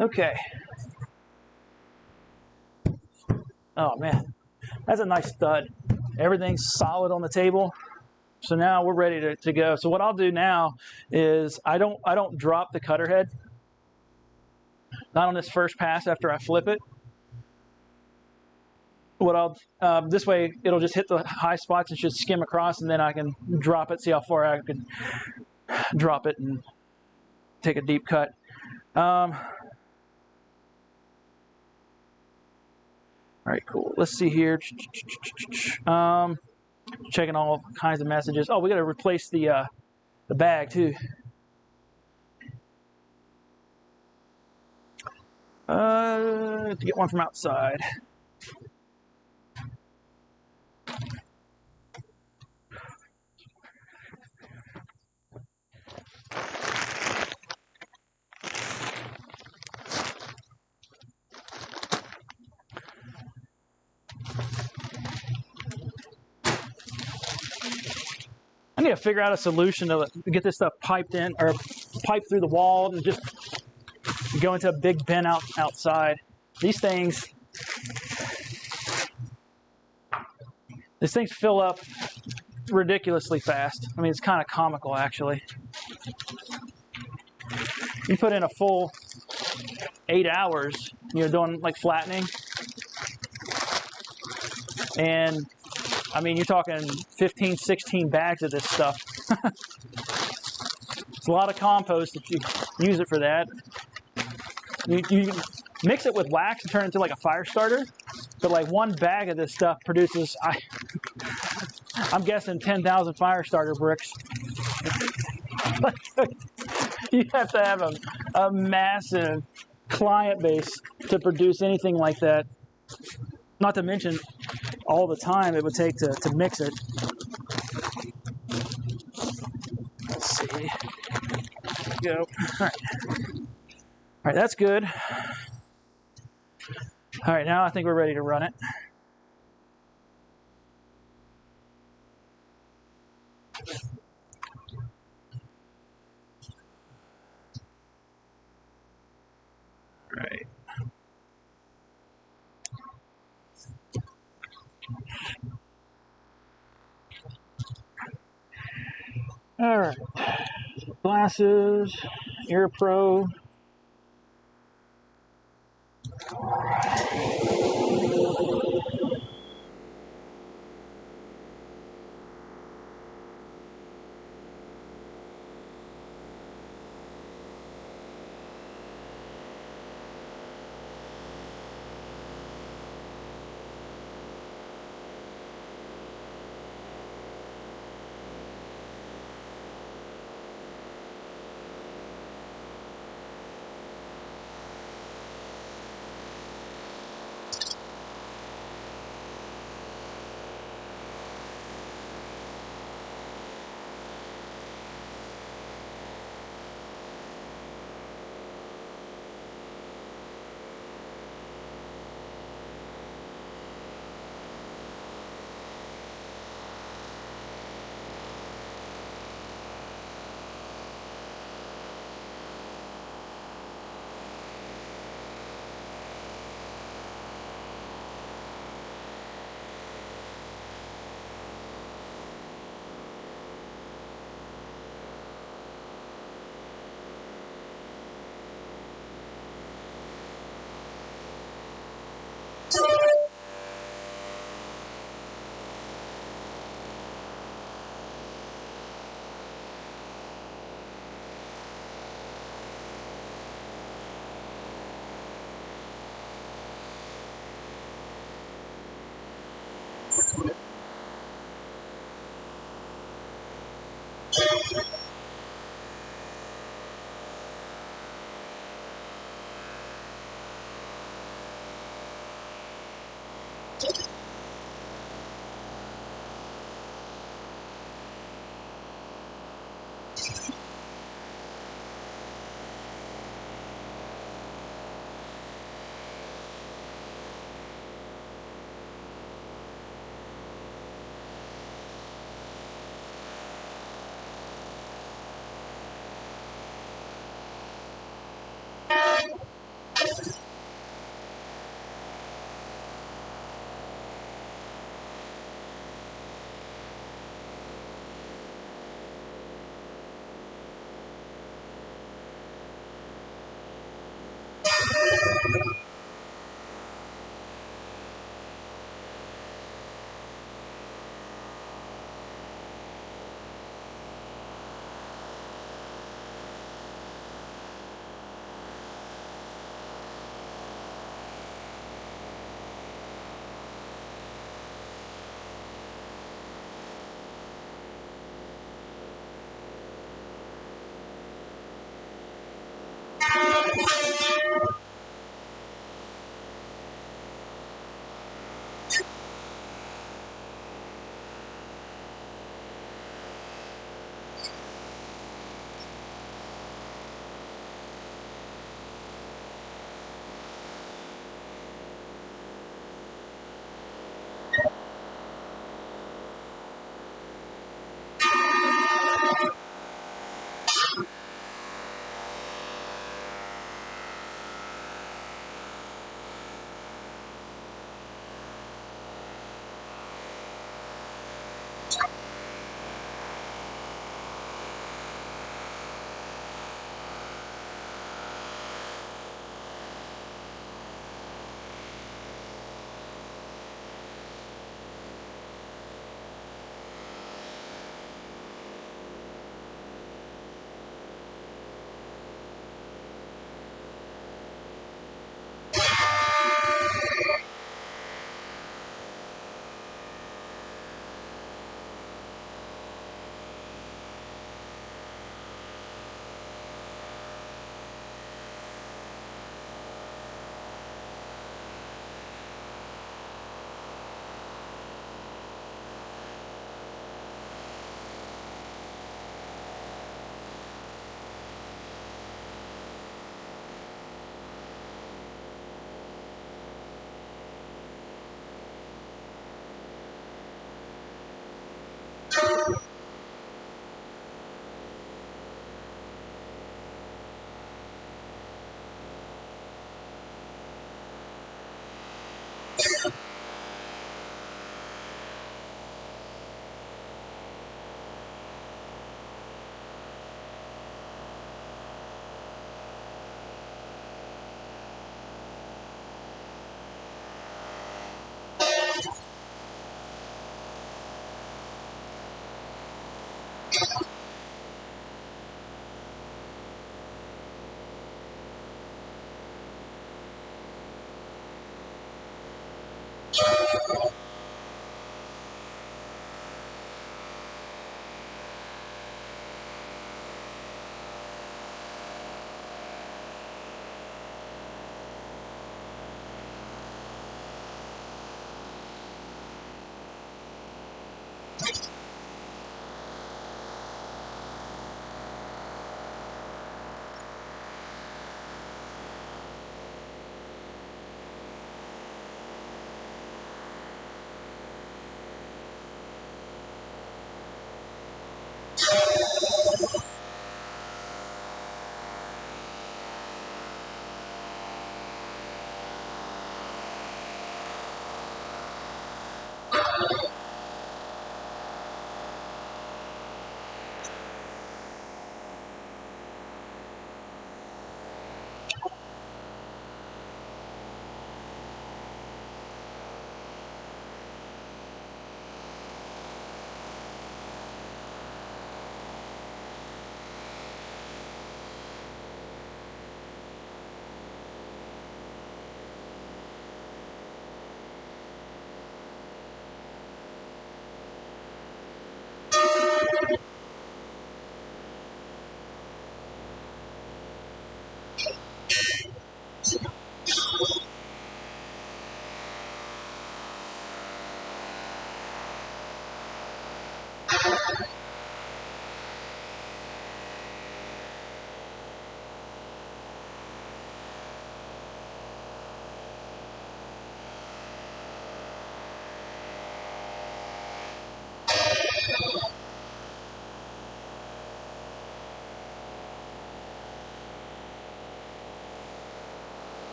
Okay. Oh man, that's a nice stud. Everything's solid on the table. So now we're ready to go. So what I'll do now is I don't drop the cutter head. Not on this first pass after I flip it. What I'll this way it'll just hit the high spots and should skim across, and then I can drop it. See how far I can drop it and take a deep cut. All right, cool. Let's see here. Checking all kinds of messages. Oh, we got to replace the bag too. To get one from outside. I need to figure out a solution to get this stuff piped in or piped through the wall and just go into a big bin outside. These things fill up ridiculously fast. I mean, it's kind of comical actually. You put in a full 8 hours, you're doing like flattening, and I mean, you're talking 15, 16 bags of this stuff. It's a lot of compost if you use it for that. You mix it with wax and turn it into like a fire starter, but like one bag of this stuff produces, I'm guessing 10,000 fire starter bricks. You have to have a massive client base to produce anything like that. Not to mention all the time it would take to mix it. Let's see. There we go. All right. All right, that's good. All right, now I think we're ready to run it. All right. All right. Glasses, Ear Pro,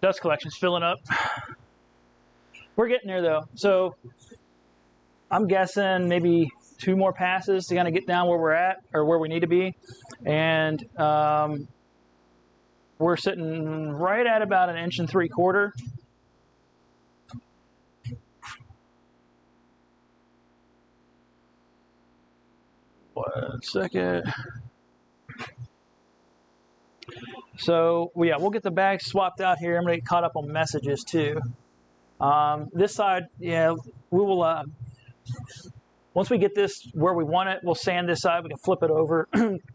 Dust collection's filling up. We're getting there though. So I'm guessing maybe 2 more passes to kind of get down where we're at or where we need to be. And we're sitting right at about 1 3/4 inches. One second. So yeah, we'll get the bags swapped out here. I'm gonna get caught up on messages too. This side, yeah, we will. Once we get this where we want it, we'll sand this side. We can flip it over,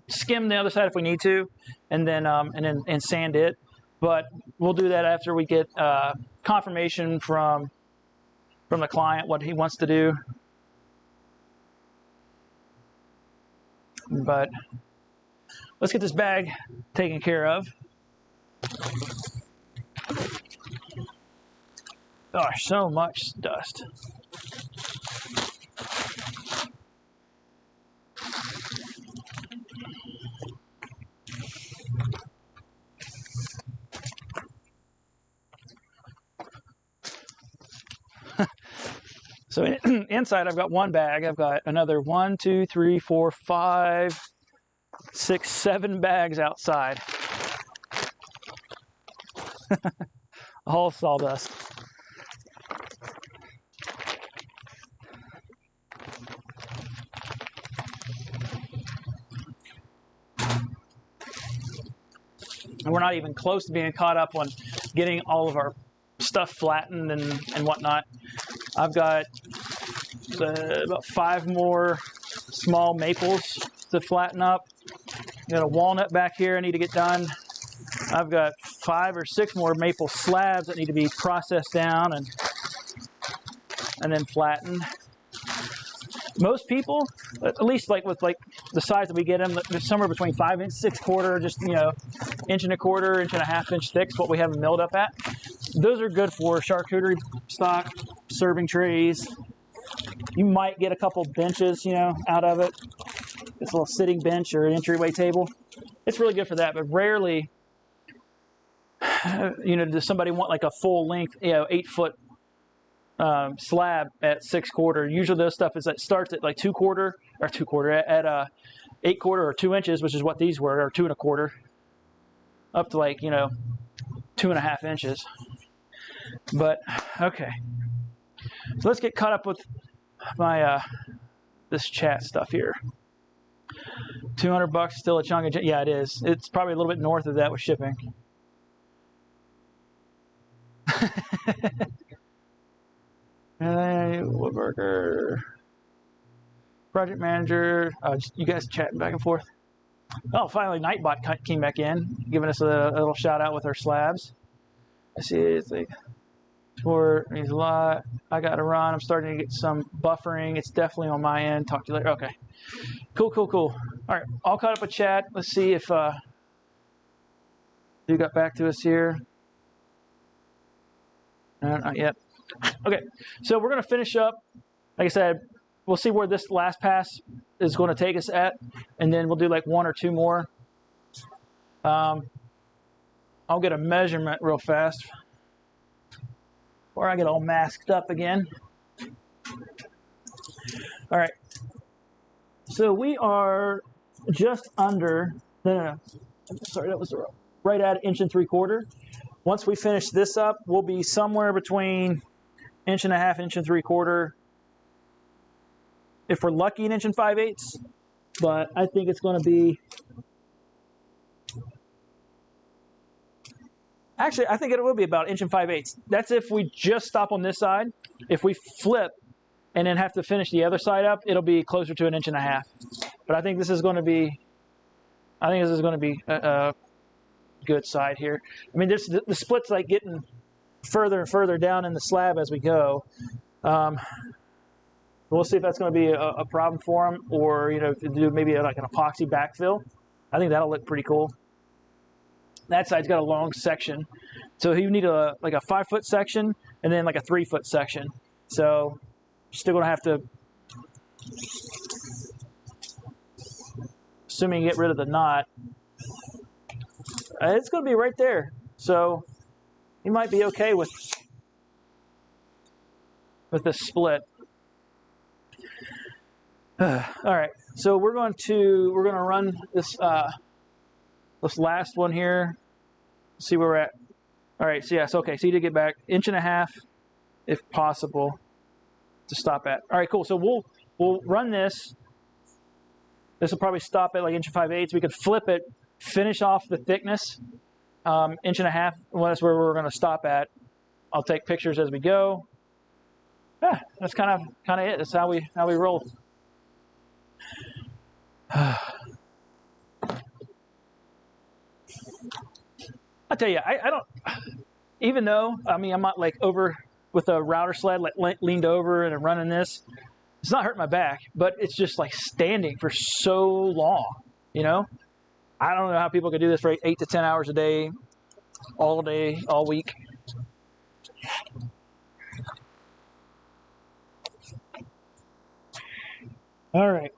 skim the other side if we need to, and then sand it. But we'll do that after we get confirmation from the client what he wants to do. But let's get this bag taken care of. Gosh, so much dust. So inside I've got 1 bag. I've got another 1, 2, 3, 4, 5, 6, 7 bags outside. All sawdust. And we're not even close to being caught up on getting all of our stuff flattened and whatnot. I've got about 5 more small maples to flatten up. Got a walnut back here I need to get done. I've got 5 or 6 more maple slabs that need to be processed down and then flattened. Most people, at least like with like the size that we get them, they're somewhere between 5 and 6/4, just 1 1/4 inch, 1.5 inch thick is what we have them milled up at. Those are good for charcuterie stock, serving trays. You might get a couple benches, out of it. It's a little sitting bench or an entryway table. It's really good for that, but rarely, does somebody want like a full length, 8-foot slab at 6/4. Usually those stuff is that starts at like 2/4 or 2/4 at 8/4 or 2 inches, which is what these were, or 2 1/4, up to like 2.5 inches. But okay, so let's get caught up with my this chat stuff here. $200 still a chunk of, yeah, it is. It's probably a little bit north of that with shipping. Woodworker, project manager, you guys chatting back and forth. Oh, finally Nightbot came back in, giving us a little shout out with our slabs. I see it's like sport needs a lot. I got to run. I'm starting to get some buffering. It's definitely on my end. Talk to you later. Okay. Cool. All right. All caught up with chat. Let's see if you got back to us here. No, not yet. Okay. So we're going to finish up. Like I said, we'll see where this last pass is going to take us at, and then we'll do like 1 or 2 more. I'll get a measurement real fast before I get all masked up again. All right. So we are just under, sorry, that was right at 1 3/4. Once we finish this up, we'll be somewhere between 1.5 inches, 1 3/4. If we're lucky, 1 5/8. But I think it's going to be, actually, I think it will be about 1 5/8. That's if we just stop on this side. If we flip and then have to finish the other side up, it'll be closer to 1.5 inches. But I think this is going to be, a good side here. I mean, the split's like getting further and further down in the slab as we go. We'll see if that's going to be a problem for them, or to do maybe like an epoxy backfill. I think that'll look pretty cool. That side's got a long section, so you need a 5-foot section and then like a 3-foot section. So you're still going to have to, assuming you get rid of the knot, it's going to be right there. So you might be okay with this split. All right, so we're going to run this last one here. See where we're at. All right, so yes, okay. So you did get back 1.5 inches, if possible, to stop at. All right, cool. So we'll run this. This will probably stop at like 1 5/8. We could flip it, finish off the thickness, 1.5 inches. Well, that's where we're going to stop at. I'll take pictures as we go. Yeah, that's kind of it. That's how we roll. I tell you, I don't. Even though I'm not like over with a router sled, like leaned over and running this. It's not hurting my back, but it's just like standing for so long. I don't know how people can do this for 8 to 10 hours a day, all week. All right.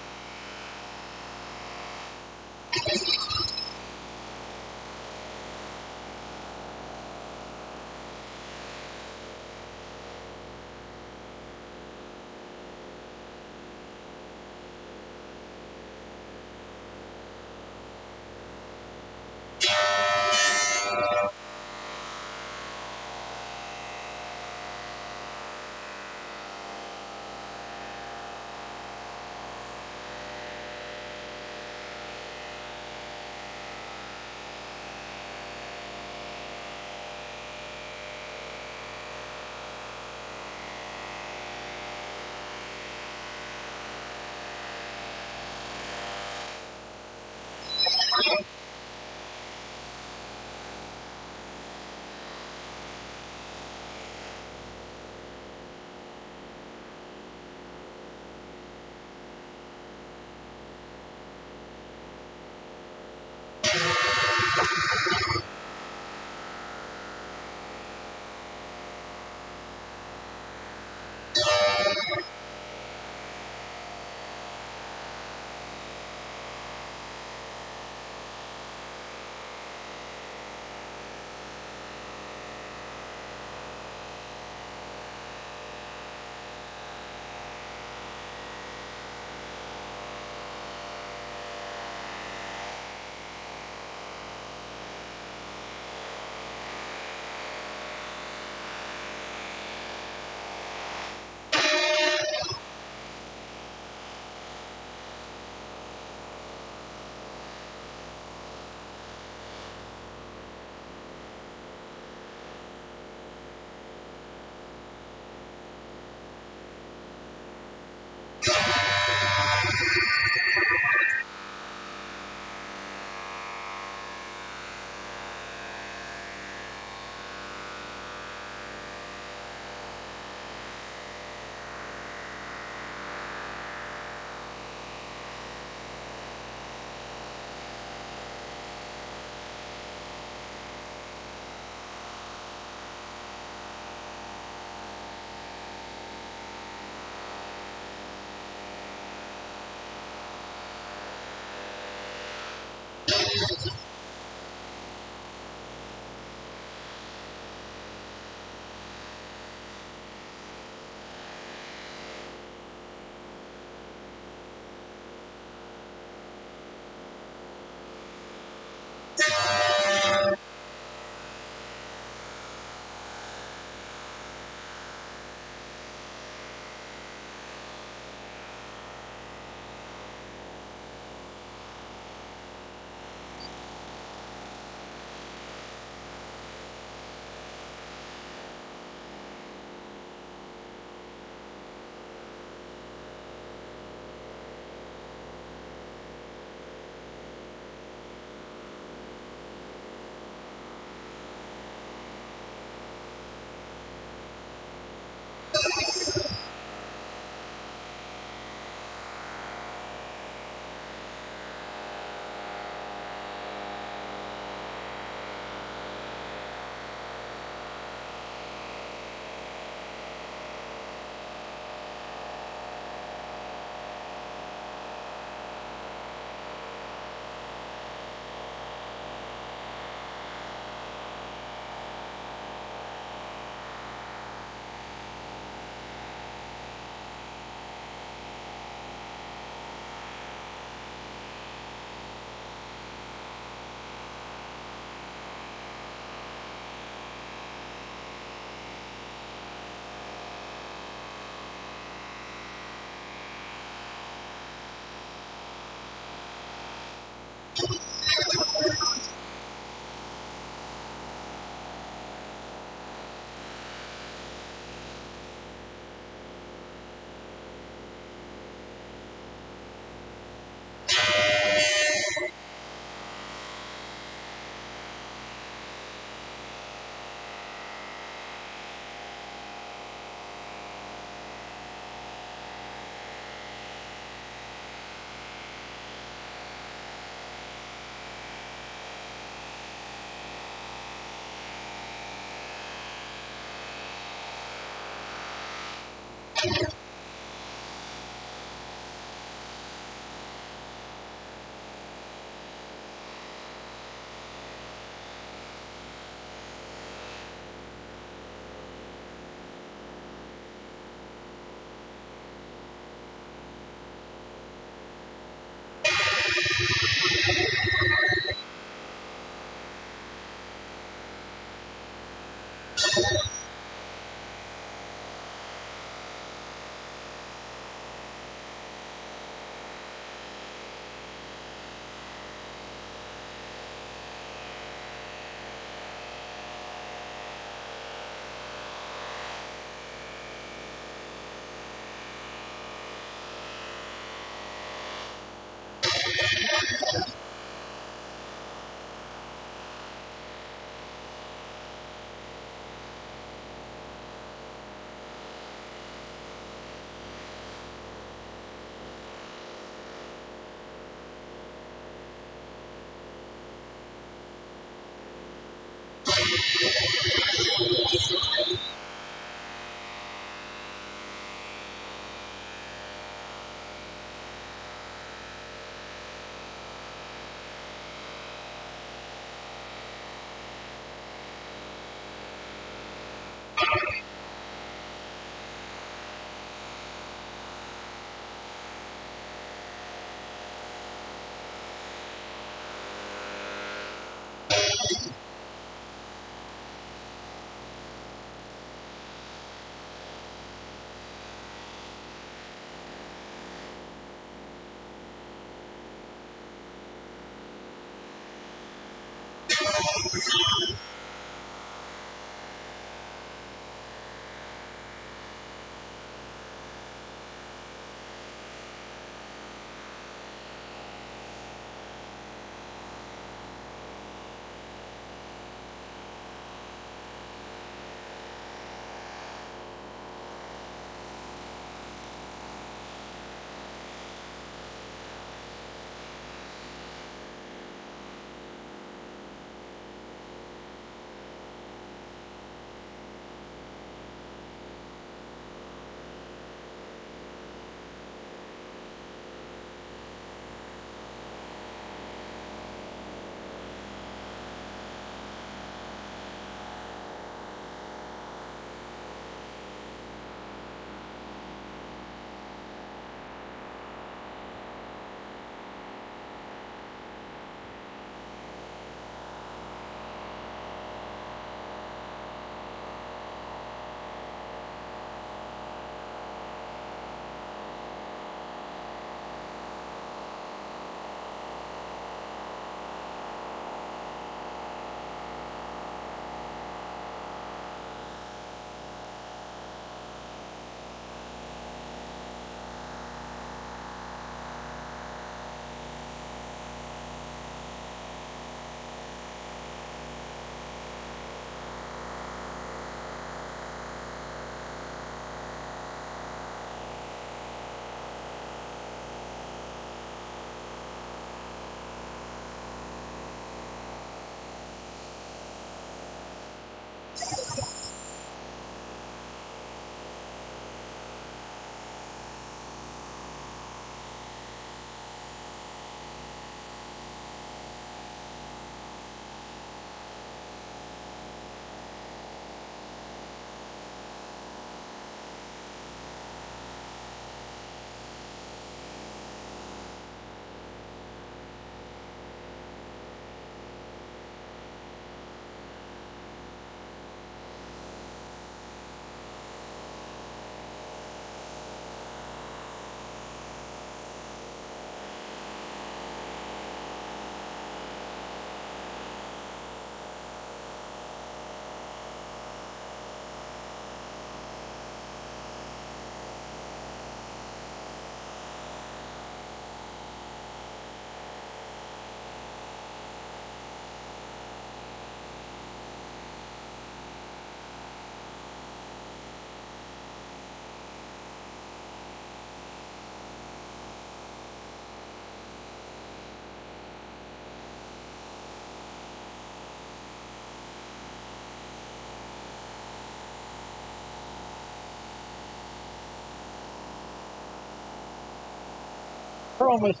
We're almost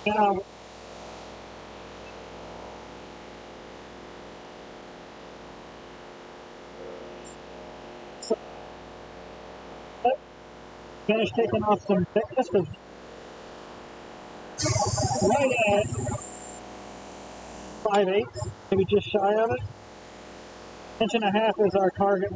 now. Finish taking off some thickness, but right at 5/8, maybe just shy of it. 1.5 inches is our target.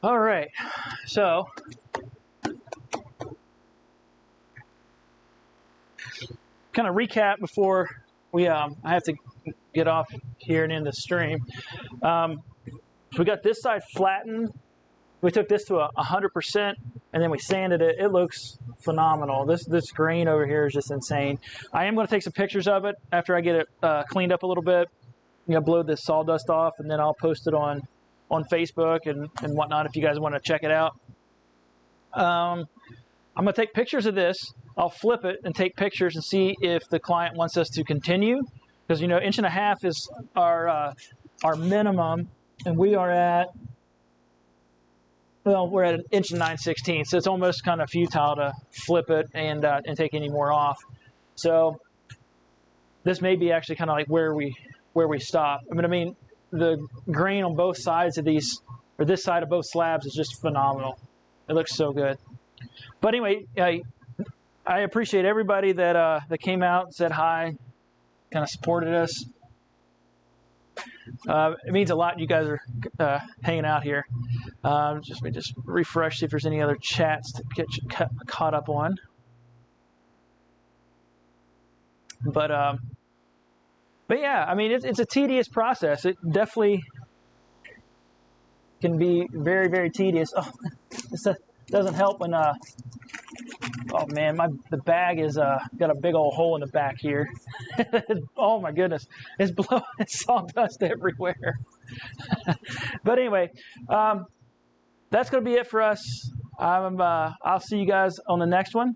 All right, so kind of recap before I have to get off here and end the stream. So we got this side flattened. We took this to 100%, and then we sanded it. It looks phenomenal. This grain over here is just insane. I am going to take some pictures of it after I get it cleaned up a little bit. Blow this sawdust off, and then I'll post it on Facebook and whatnot if you guys want to check it out. I'm going to take pictures of this. I'll flip it and take pictures and see if the client wants us to continue, because 1.5 inches is our minimum, and we are at well, we're at 1 9/16, so it's almost kind of futile to flip it and take any more off. So this may be actually kind of like where we stop. I mean, the grain on both sides of these, or this side of both slabs, is just phenomenal. It looks so good. But anyway, I appreciate everybody that came out, said hi, kind of supported us. It means a lot you guys are hanging out here. Let me just refresh, see if there's any other chats to get you caught up on. But yeah, I mean, it's a tedious process. It definitely can be very, very tedious. Oh, this doesn't help when oh man, the bag is got a big old hole in the back here. Oh my goodness, it's blowing sawdust everywhere. But anyway, that's gonna be it for us. I'll see you guys on the next one.